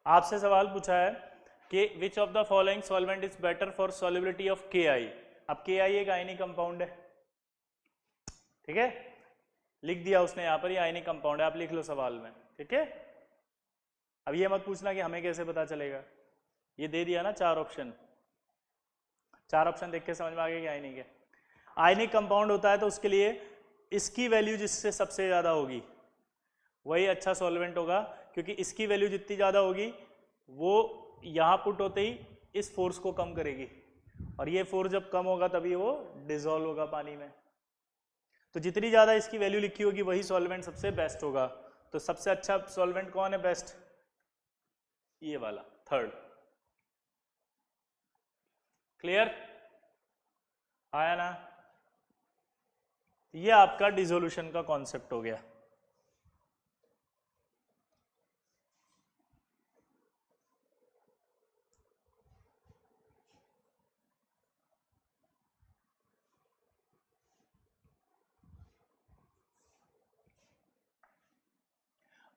आपसे सवाल पूछा है कि which of the following solvent is better for solubility of के आई। अब के आई एक आयनिक कंपाउंड है, ठीक है, लिख दिया उसने यहाँ पर, ये आयनिक कंपाउंड है, आप लिख लो सवाल में। ठीक है, अब ये मत पूछना कि हमें कैसे पता चलेगा, ये दे दिया ना चार ऑप्शन, चार ऑप्शन देख के समझ में आ गया कि आयनिक है। आयनिक कंपाउंड होता है तो उसके लिए इसकी वैल्यू जिससे सबसे ज्यादा होगी वही अच्छा सॉल्वेंट होगा, क्योंकि इसकी वैल्यू जितनी ज्यादा होगी वो यहाँ पुट होते ही इस फोर्स को कम करेगी, और ये फोर्स जब कम होगा तभी वो डिसॉल्व होगा पानी में। तो जितनी ज्यादा इसकी वैल्यू लिखी होगी वही सॉल्वेंट सबसे बेस्ट होगा। तो सबसे अच्छा सॉल्वेंट कौन है बेस्ट? ये वाला थर्ड। क्लियर? आया ना? ये आपका डिसोल्यूशन का कॉन्सेप्ट हो गया।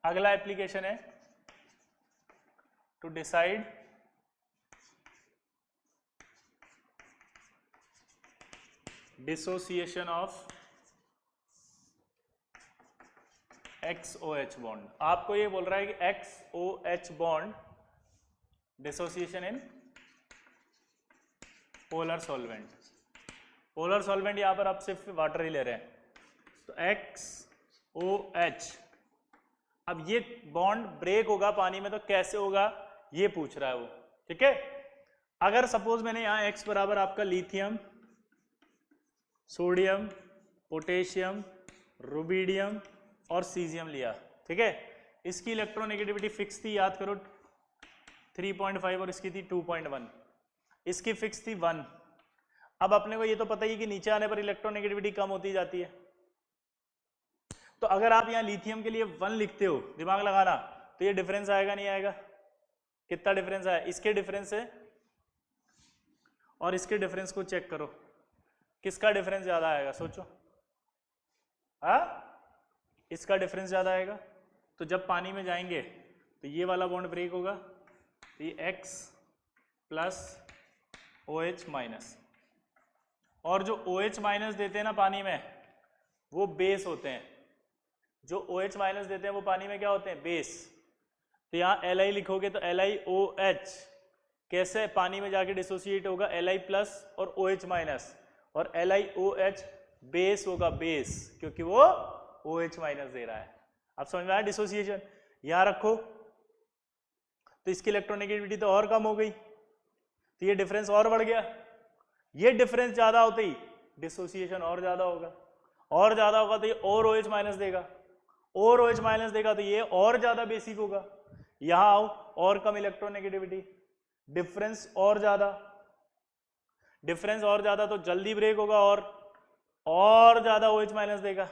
अगला एप्लीकेशन है to decide dissociation of XOH bond. आपको ये बोल रहा है कि XOH bond dissociation in polar solvent. Polar solvent यहां पर आप सिर्फ वाटर ही ले रहे हैं, तो XOH। अब ये बॉन्ड ब्रेक होगा पानी में तो कैसे होगा ये पूछ रहा है वो। ठीक है, अगर सपोज मैंने यहां X बराबर आपका लिथियम, सोडियम, पोटेशियम, रुबिडियम और सीजियम लिया, ठीक है, इसकी इलेक्ट्रोनेगेटिविटी फिक्स थी, याद करो 3.5 और इसकी थी 2.1, इसकी फिक्स थी 1। अब अपने को ये तो पता ही है कि नीचे आने पर इलेक्ट्रोनेगेटिविटी कम होती जाती है, तो अगर आप यहाँ लिथियम के लिए 1 लिखते हो, दिमाग लगाना, तो ये डिफरेंस आएगा नहीं आएगा? कितना डिफरेंस आया? इसके डिफरेंस है और इसके डिफरेंस को चेक करो, किसका डिफरेंस ज्यादा आएगा? सोचो। हाँ, इसका डिफरेंस ज्यादा आएगा। तो जब पानी में जाएंगे तो ये वाला बॉन्ड ब्रेक होगा, तो ये X प्लस OH माइनस, और जो OH माइनस देते हैं ना पानी में वो बेस होते हैं, जो OH माइनस देते हैं वो पानी में क्या होते हैं? बेस। तो यहाँ Li लिखोगे तो LiOH कैसे पानी में जाके डिसोसिएट होगा? Li प्लस और OH माइनस, और LiOH बेस होगा, बेस, क्योंकि वो OH माइनस दे रहा है। अब समझ में आया डिसोसिएशन? यहां रखो तो इसकी इलेक्ट्रोनेगेटिविटी तो और कम हो गई, तो ये डिफरेंस और बढ़ गया। ये डिफरेंस ज्यादा होते ही डिसोसिएशन और ज्यादा होगा, और ज्यादा होगा तो ये और OH माइनस देगा, और OH माइनस देगा तो ये और ज्यादा बेसिक होगा। यहां आओ, और कम इलेक्ट्रोनेगेटिविटी, डिफरेंस और ज्यादा, डिफरेंस और ज्यादा तो जल्दी ब्रेक होगा, और ज्यादा OH माइनस देगा,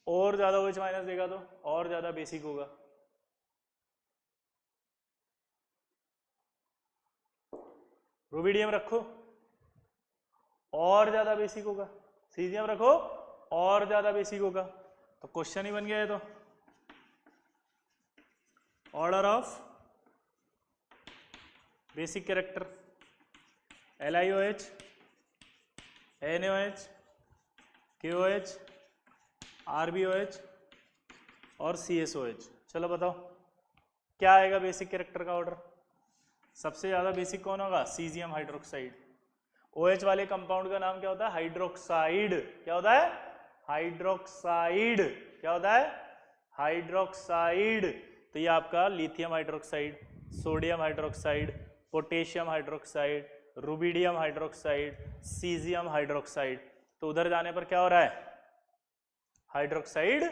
और ज्यादा OH माइनस देगा तो और ज्यादा बेसिक होगा। रुबिडियम रखो और ज्यादा बेसिक होगा, सीजियम रखो और ज्यादा बेसिक होगा, तो क्वेश्चन ही बन गया है। तो order of basic character LiOH, NaOH, KOH, RbOH और CSOH। चलो बताओ क्या आएगा बेसिक कैरेक्टर का ऑर्डर। सबसे ज्यादा बेसिक कौन होगा? Caesium hydroxide. OH वाले कंपाउंड का नाम क्या होता है? हाइड्रोक्साइड। क्या होता है? हाइड्रोक्साइड। क्या होता है? हाइड्रोक्साइड। तो ये आपका lithium hydroxide, sodium hydroxide, potassium hydroxide, rubidium hydroxide, caesium hydroxide. तो उधर जाने पर क्या हो रहा है? हाइड्रोक्साइड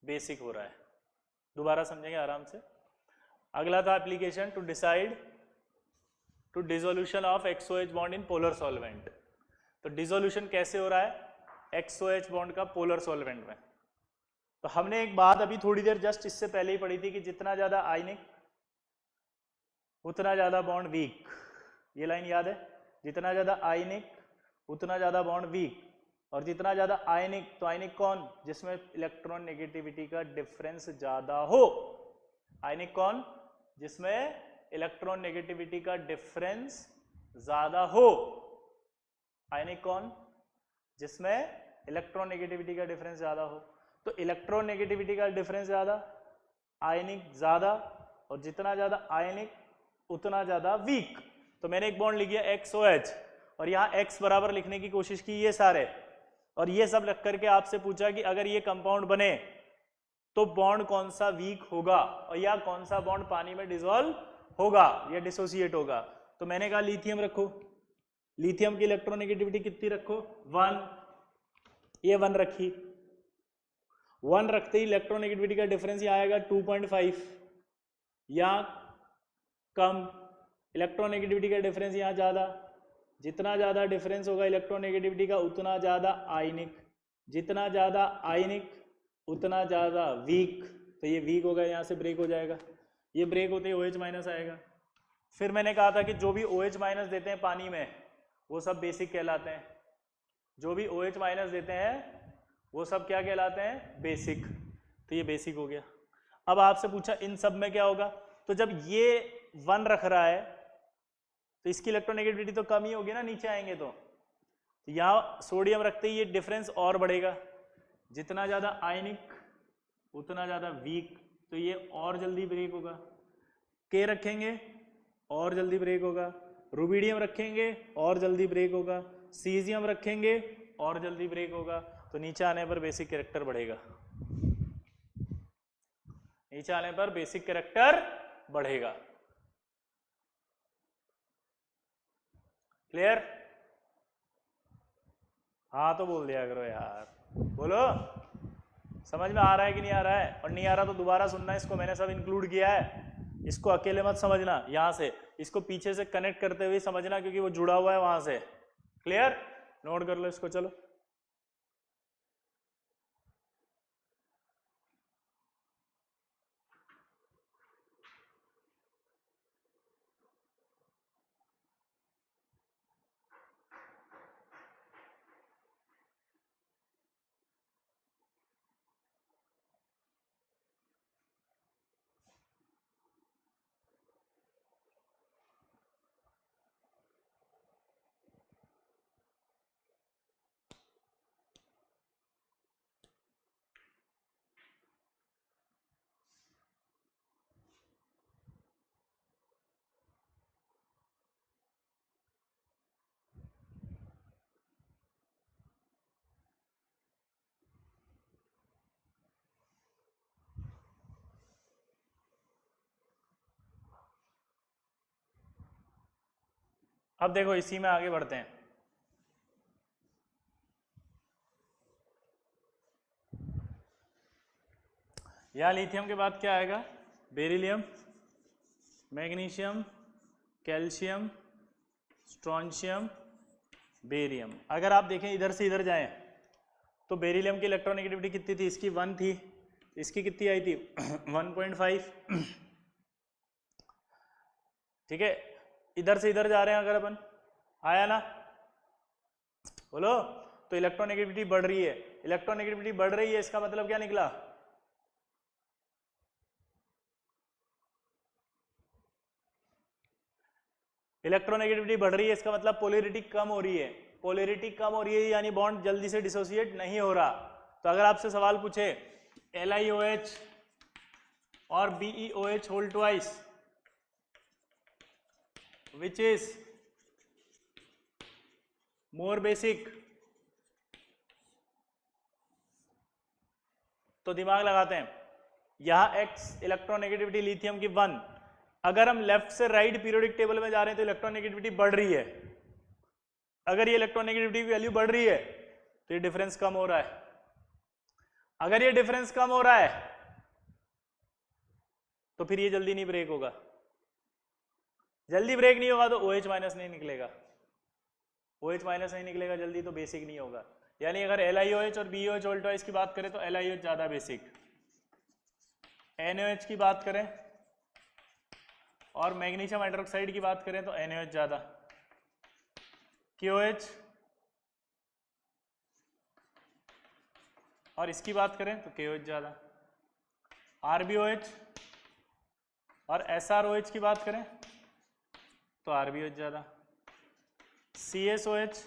बेसिक हो रहा है। दोबारा समझेंगे आराम से। अगला था application to decide to dissolution of XOH bond in polar solvent. तो डिसोल्यूशन कैसे हो रहा है XOH बॉन्ड का पोलर सॉल्वेंट में? तो हमने एक बात अभी थोड़ी देर जस्ट इससे पहले ही पढ़ी थी कि जितना ज्यादा आयनिक उतना ज्यादा बॉन्ड वीक। ये लाइन याद है? जितना ज्यादा आयनिक उतना ज्यादा बॉन्ड वीक। और जितना ज्यादा आयनिक, तो आयनिक कौन? जिसमें इलेक्ट्रॉन नेगेटिविटी का डिफरेंस ज्यादा हो। आयनिक कौन? जिसमें इलेक्ट्रॉन नेगेटिविटी का डिफरेंस ज्यादा हो। आयनिक कौन? जिसमें इलेक्ट्रॉन नेगेटिविटी का डिफरेंस ज्यादा हो। तो इलेक्ट्रॉन नेगेटिविटी का डिफरेंस ज्यादा, आयनिक ज्यादा, और जितना ज्यादा आयनिक उतना ज्यादा वीक। तो मैंने एक बॉन्ड लिख दिया XOH और यहाँ X बराबर लिखने की कोशिश की ये सारे, और ये सब रख करके आपसे पूछा कि अगर ये कंपाउंड बने तो बॉन्ड कौन सा वीक होगा और या कौन सा बॉन्ड पानी में डिसॉल्व होगा या डिसोसिएट होगा। तो मैंने कहा लिथियम रखो। लिथियम की इलेक्ट्रोनेगेटिविटी कितनी रखो? 1। ये 1 रखी। 1 रखते ही इलेक्ट्रोनेगेटिविटी का डिफरेंस ये आएगा 2.5 या कम। इलेक्ट्रोनेगेटिविटी का डिफरेंस यहाँ ज्यादा। जितना ज्यादा डिफरेंस होगा इलेक्ट्रोनेगेटिविटी का उतना ज्यादा आयनिक। जितना ज्यादा आयनिक उतना ज्यादा वीक। तो ये वीक होगा, यहाँ से ब्रेक हो जाएगा। ये ब्रेक होते ही OH माइनस आएगा। फिर मैंने कहा था कि जो भी OH माइनस देते हैं पानी में वो सब बेसिक कहलाते हैं। जो भी OH माइनस देते हैं वो सब क्या कहलाते हैं? बेसिक। तो ये बेसिक हो गया। अब आपसे पूछा इन सब में क्या होगा? तो जब ये 1 रख रहा है तो इसकी इलेक्ट्रोनेगेटिविटी तो कम ही होगी ना, नीचे आएंगे तो यहाँ सोडियम रखते ही ये डिफरेंस और बढ़ेगा। जितना ज्यादा आयनिक उतना ज्यादा वीक, तो ये और जल्दी ब्रेक होगा। K रखेंगे और जल्दी ब्रेक होगा। रुबिडियम रखेंगे और जल्दी ब्रेक होगा। सीजियम रखेंगे और जल्दी ब्रेक होगा। तो नीचे आने पर बेसिक कैरेक्टर बढ़ेगा। नीचे आने पर बेसिक कैरेक्टर बढ़ेगा। क्लियर? हाँ तो बोल दिया करो यार, बोलो। समझ में आ रहा है कि नहीं आ रहा है? और नहीं आ रहा तो दोबारा सुनना, इसको मैंने सब इंक्लूड किया है। इसको अकेले मत समझना, यहां से इसको पीछे से कनेक्ट करते हुए समझना, क्योंकि वो जुड़ा हुआ है वहां से। क्लियर? नोट कर लो इसको। चलो अब देखो इसी में आगे बढ़ते हैं। यहां लिथियम के बाद क्या आएगा? Beryllium, magnesium, calcium, strontium, barium. अगर आप देखें इधर से इधर जाएं तो बेरिलियम की इलेक्ट्रोनेगेटिविटी कितनी थी? इसकी 1 थी। इसकी कितनी आई थी? 1.5। ठीक है, इधर से इधर जा रहे हैं अगर अपन, आया ना? बोलो। तो इलेक्ट्रोनेगेटिविटी बढ़ रही है। इलेक्ट्रोनेगेटिविटी बढ़ रही है, इसका मतलब क्या निकला? इलेक्ट्रोनेगेटिविटी बढ़ रही है, इसका मतलब पोलैरिटी कम हो रही है। पोलैरिटी कम हो रही है यानी बॉन्ड जल्दी से डिसोसिएट नहीं हो रहा। तो अगर आपसे सवाल पूछे LiOH और BeOH whole twice which is more basic, तो दिमाग लगाते हैं। यहां X इलेक्ट्रोनेगेटिविटी लिथियम की 1, अगर हम लेफ्ट से राइट पीरियोडिक टेबल में जा रहे हैं तो इलेक्ट्रोनेगेटिविटी बढ़ रही है। अगर ये इलेक्ट्रोनेगेटिविटी की वैल्यू बढ़ रही है तो ये डिफरेंस कम हो रहा है। अगर ये डिफरेंस कम हो रहा है तो फिर ये जल्दी नहीं ब्रेक होगा। जल्दी ब्रेक नहीं होगा तो OH माइनस नहीं निकलेगा। OH माइनस नहीं निकलेगा जल्दी तो बेसिक नहीं होगा। यानी अगर LiOH और BeOH होल ट्वाइस की बात करें तो LiOH ज्यादा बेसिक, NaOH की बात करें और मैग्नीशियम हाइड्रोक्साइड की बात करें तो NaOH ज्यादा, KOH और इसकी बात करें तो KOH ज्यादा, RbOH और SrOH की बात करें तो RbOH ज्यादा, CSOH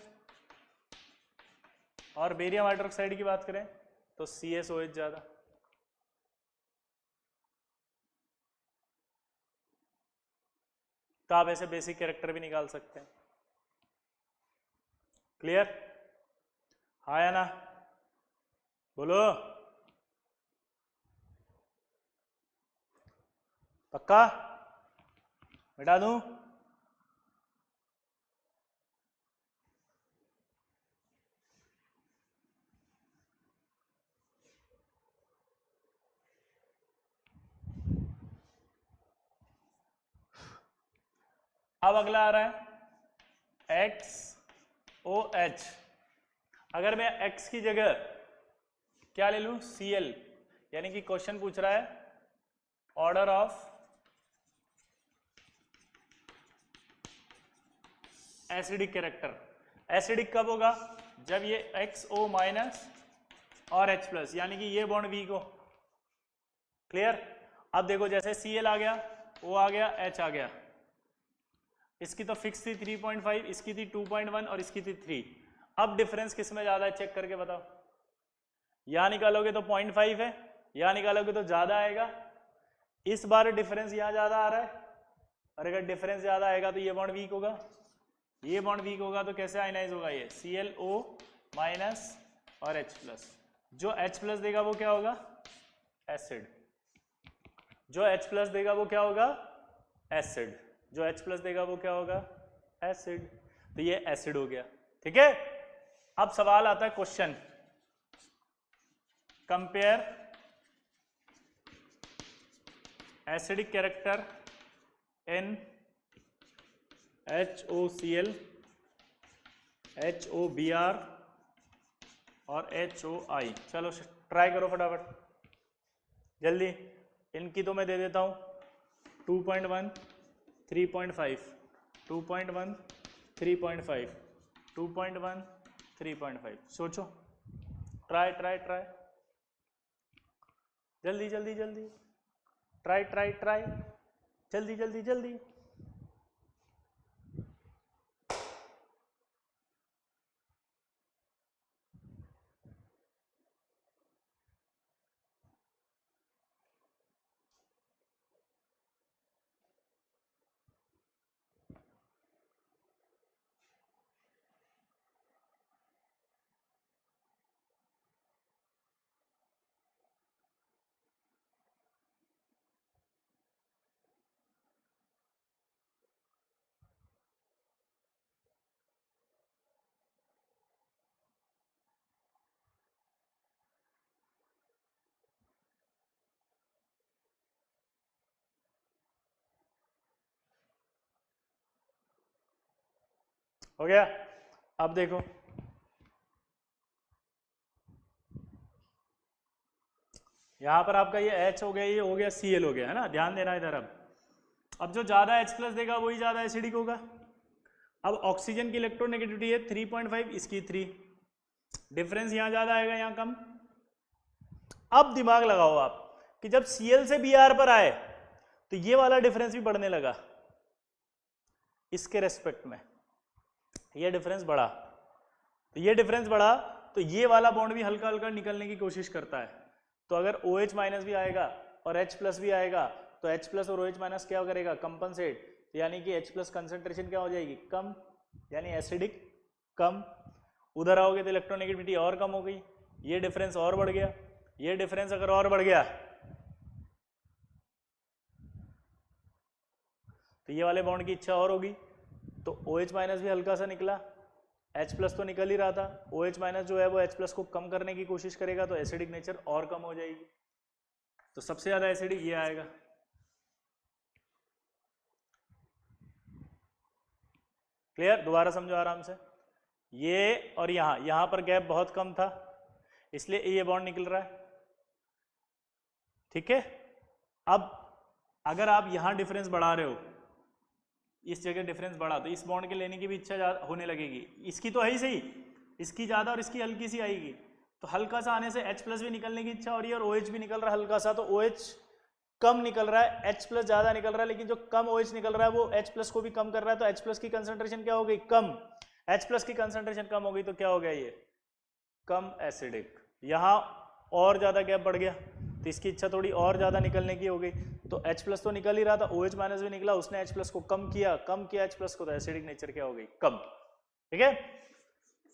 और बेरियम हाइड्रोक्साइड की बात करें तो CSOH ज्यादा। तो आप ऐसे बेसिक कैरेक्टर भी निकाल सकते हैं। क्लियर? हाँ या ना? बोलो। पक्का? मिटा दूं? अब अगला आ रहा है XOH। अगर मैं X की जगह क्या ले लूं? Cl, यानी कि क्वेश्चन पूछ रहा है order of acidic character. Acidic कब होगा? जब ये XO माइनस और H प्लस, यानी कि ये बॉन्ड वीक हो। क्लियर? अब देखो जैसे Cl आ गया, O आ गया, H आ गया, इसकी तो फिक्स थी 3.5, इसकी थी 2.1 और इसकी थी 3। अब डिफरेंस किस में ज्यादा है चेक करके बताओ। यहां निकालोगे तो 0.5 है, यहां निकालोगे तो ज्यादा आएगा। इस बार डिफरेंस यहां ज्यादा आ रहा है, और अगर डिफरेंस ज्यादा आएगा तो ये बॉन्ड वीक होगा। ये बॉन्ड वीक होगा तो कैसे आयनाइज होगा? ये ClO माइनस और H प्लस। जो H प्लस देगा वो क्या होगा? एसिड। जो H प्लस देगा वो क्या होगा? एसिड। जो H प्लस देगा वो क्या होगा? एसिड। तो ये एसिड हो गया। ठीक है? अब सवाल आता है question, compare acidic character in HOCl, HOBr और HOI। चलो ट्राई करो फटाफट जल्दी। इनकी तो मैं दे देता हूं 2.1, 3.5, 2.1, 3.5, 2.1, 3.5। सोचो, ट्राई ट्राई ट्राई, जल्दी जल्दी जल्दी, ट्राई ट्राई ट्राई, जल्दी जल्दी जल्दी। हो गया? अब देखो, यहां पर आपका ये H हो गया, ये हो गया, Cl हो गया, है ना? ध्यान देना इधर। अब जो ज्यादा H प्लस देगा वही ज्यादा एसिडिक होगा। अब ऑक्सीजन की इलेक्ट्रोनेगेटिविटी है 3.5, इसकी 3, डिफरेंस यहां ज्यादा आएगा, यहां कम। अब दिमाग लगाओ आप कि जब Cl से Br पर आए तो ये वाला डिफरेंस भी बढ़ने लगा इसके रेस्पेक्ट में, ये डिफरेंस बढ़ा, तो ये डिफरेंस बढ़ा तो ये वाला बॉन्ड भी हल्का हल्का निकलने की कोशिश करता है। तो अगर OH माइनस भी आएगा और H प्लस भी आएगा तो H प्लस और OH माइनस क्या करेगा, कंपनसेट, यानी कि H प्लस कंसेंट्रेशन क्या हो जाएगी, कम, यानी एसिडिक कम। उधर आओगे तो इलेक्ट्रोनेगेटिविटी और कम हो गई, ये डिफरेंस और बढ़ गया। ये डिफरेंस अगर और बढ़ गया तो ये वाले बॉन्ड की इच्छा और होगी, तो OH माइनस भी हल्का सा निकला, H प्लस तो निकल ही रहा था, OH माइनस जो है वो H प्लस को कम करने की कोशिश करेगा तो एसिडिक नेचर और कम हो जाएगी। तो सबसे ज्यादा एसिडिक ये आएगा। क्लियर? दोबारा समझो आराम से। ये और यहां पर गैप बहुत कम था इसलिए ये बॉन्ड निकल रहा है, ठीक है। अब अगर आप यहां डिफरेंस बढ़ा रहे हो, इस जगह डिफरेंस बढ़ा, तो इस बॉन्ड के लेने की भी इच्छा होने लगेगी। इसकी तो है ही सही, इसकी ज्यादा और इसकी हल्की सी आएगी, तो हल्का सा आने से H प्लस भी निकलने की इच्छा हो रही है और OH भी निकल रहा है हल्का सा, तो OH कम निकल रहा है, H प्लस ज्यादा निकल रहा है, लेकिन जो कम OH निकल रहा है वो H प्लस को भी कम कर रहा है, तो H प्लस की कंसेंट्रेशन क्या हो गई, कम। H प्लस की कंसेंट्रेशन कम हो गई तो क्या हो गया, ये कम एसिडिक। यहां और ज्यादा गैप बढ़ गया तो इसकी इच्छा थोड़ी और ज्यादा निकलने की हो गई, तो H प्लस तो निकल ही रहा था, OH माइनस भी निकला, उसने H प्लस को कम किया H प्लस को, तो एसिडिक नेचर क्या हो गई, कम। ठीक है।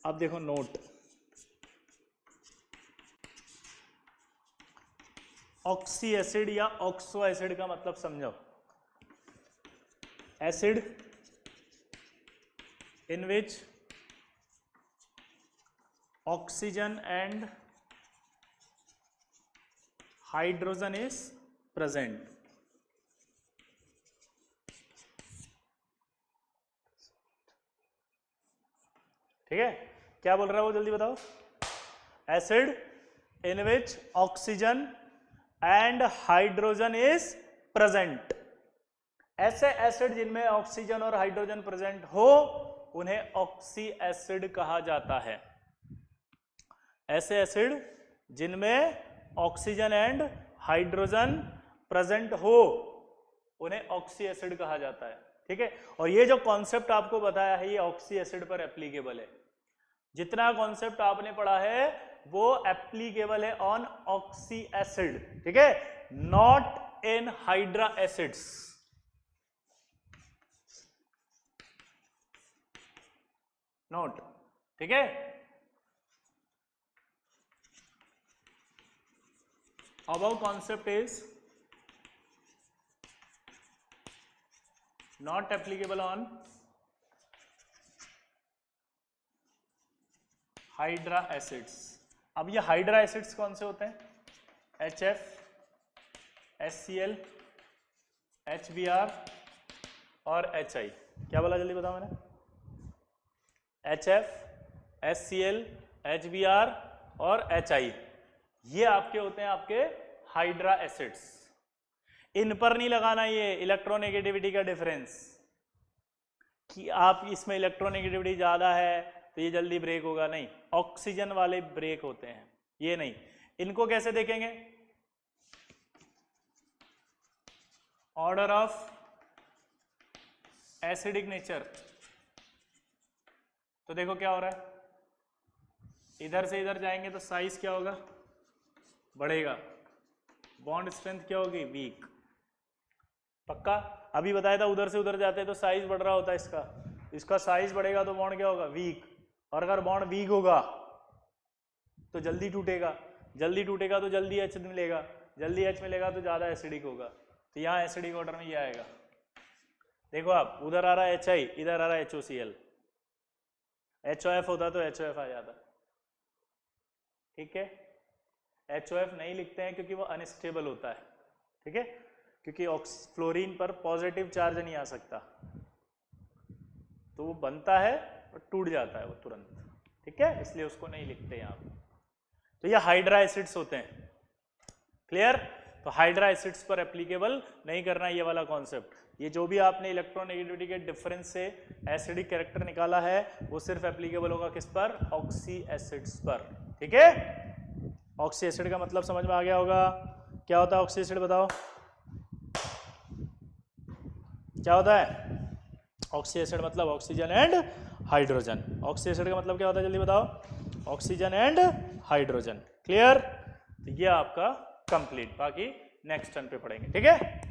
अब देखो नोट, ऑक्सी एसिड या ऑक्सो एसिड का मतलब समझो। Acid in which oxygen and hydrogen is present. ठीक है, क्या बोल रहा है वो जल्दी बताओ। Acid in which oxygen and hydrogen is present. ऐसे एसिड जिनमें ऑक्सीजन और हाइड्रोजन प्रेजेंट हो उन्हें ऑक्सी एसिड कहा जाता है। ऐसे एसिड जिनमें ऑक्सीजन एंड हाइड्रोजन प्रेजेंट हो उन्हें ऑक्सी एसिड कहा जाता है। ठीक है, और ये जो कॉन्सेप्ट आपको बताया है ये ऑक्सी एसिड पर एप्लीकेबल है। जितना कॉन्सेप्ट आपने पढ़ा है वो एप्लीकेबल है ऑन ऑक्सी एसिड, ठीक है, not in hydra acids. Note, ठीक है। above concept is not applicable on hydra acids. अब ये हाइड्रा एसिड्स कौन से होते हैं, HF, HCl, HBr और HI। क्या बोला जल्दी बताओ मैंने, HF, HCl, HBr और HI, ये आपके होते हैं आपके हाइड्रा एसिड्स। इन पर नहीं लगाना ये इलेक्ट्रोनेगेटिविटी का डिफरेंस कि आप इसमें इलेक्ट्रोनेगेटिविटी ज्यादा है तो ये जल्दी ब्रेक होगा, नहीं, ऑक्सीजन वाले ब्रेक होते हैं, ये नहीं। इनको कैसे देखेंगे, ऑर्डर ऑफ एसिडिक नेचर। तो देखो क्या हो रहा है, इधर से इधर जाएंगे तो साइज क्या होगा, बढ़ेगा, बॉन्ड स्ट्रेंथ क्या होगी, वीक। पक्का अभी बताया था उधर से उधर जाते हैं तो साइज बढ़ रहा होता है इसका, इसका साइज बढ़ेगा तो बॉन्ड क्या होगा, वीक। और अगर बॉन्ड वीक होगा तो जल्दी टूटेगा, जल्दी टूटेगा तो जल्दी H मिलेगा, जल्दी H मिलेगा तो ज्यादा एसिडिक होगा, तो यहाँ एसिडिक ऑर्डर में ये आएगा। देखो आप, उधर आ रहा है HI, इधर आ रहा है HOCl, HOF होता तो HOF आ जाता। ठीक है, HOF नहीं लिखते हैं क्योंकि वो अनस्टेबल होता है, ठीक है, क्योंकि फ्लोरीन पर पॉजिटिव चार्ज नहीं आ सकता, तो वो बनता है और टूट जाता है वो तुरंत, ठीक है, इसलिए उसको नहीं लिखते यहाँ पे। तो ये हाइड्रा एसिड्स होते हैं। क्लियर? तो हाइड्रा एसिड्स पर एप्लीकेबल नहीं करना ये वाला कॉन्सेप्ट। ये जो भी आपने इलेक्ट्रोनेगेटिविटी के डिफरेंस से एसिडिक कैरेक्टर निकाला है वो सिर्फ एप्लीकेबल होगा किस पर, ऑक्सी एसिड्स पर। ठीक है, ऑक्सी एसिड का मतलब समझ में आ गया होगा। क्या होता है ऑक्सी एसिड, बताओ क्या होता है? ऑक्सी एसिड मतलब oxygen and hydrogen. Oxy acid का मतलब क्या होता है जल्दी बताओ? Oxygen and hydrogen. क्लियर? तो ये आपका कंप्लीट, बाकी नेक्स्ट टर्न पे पढ़ेंगे। ठीक है।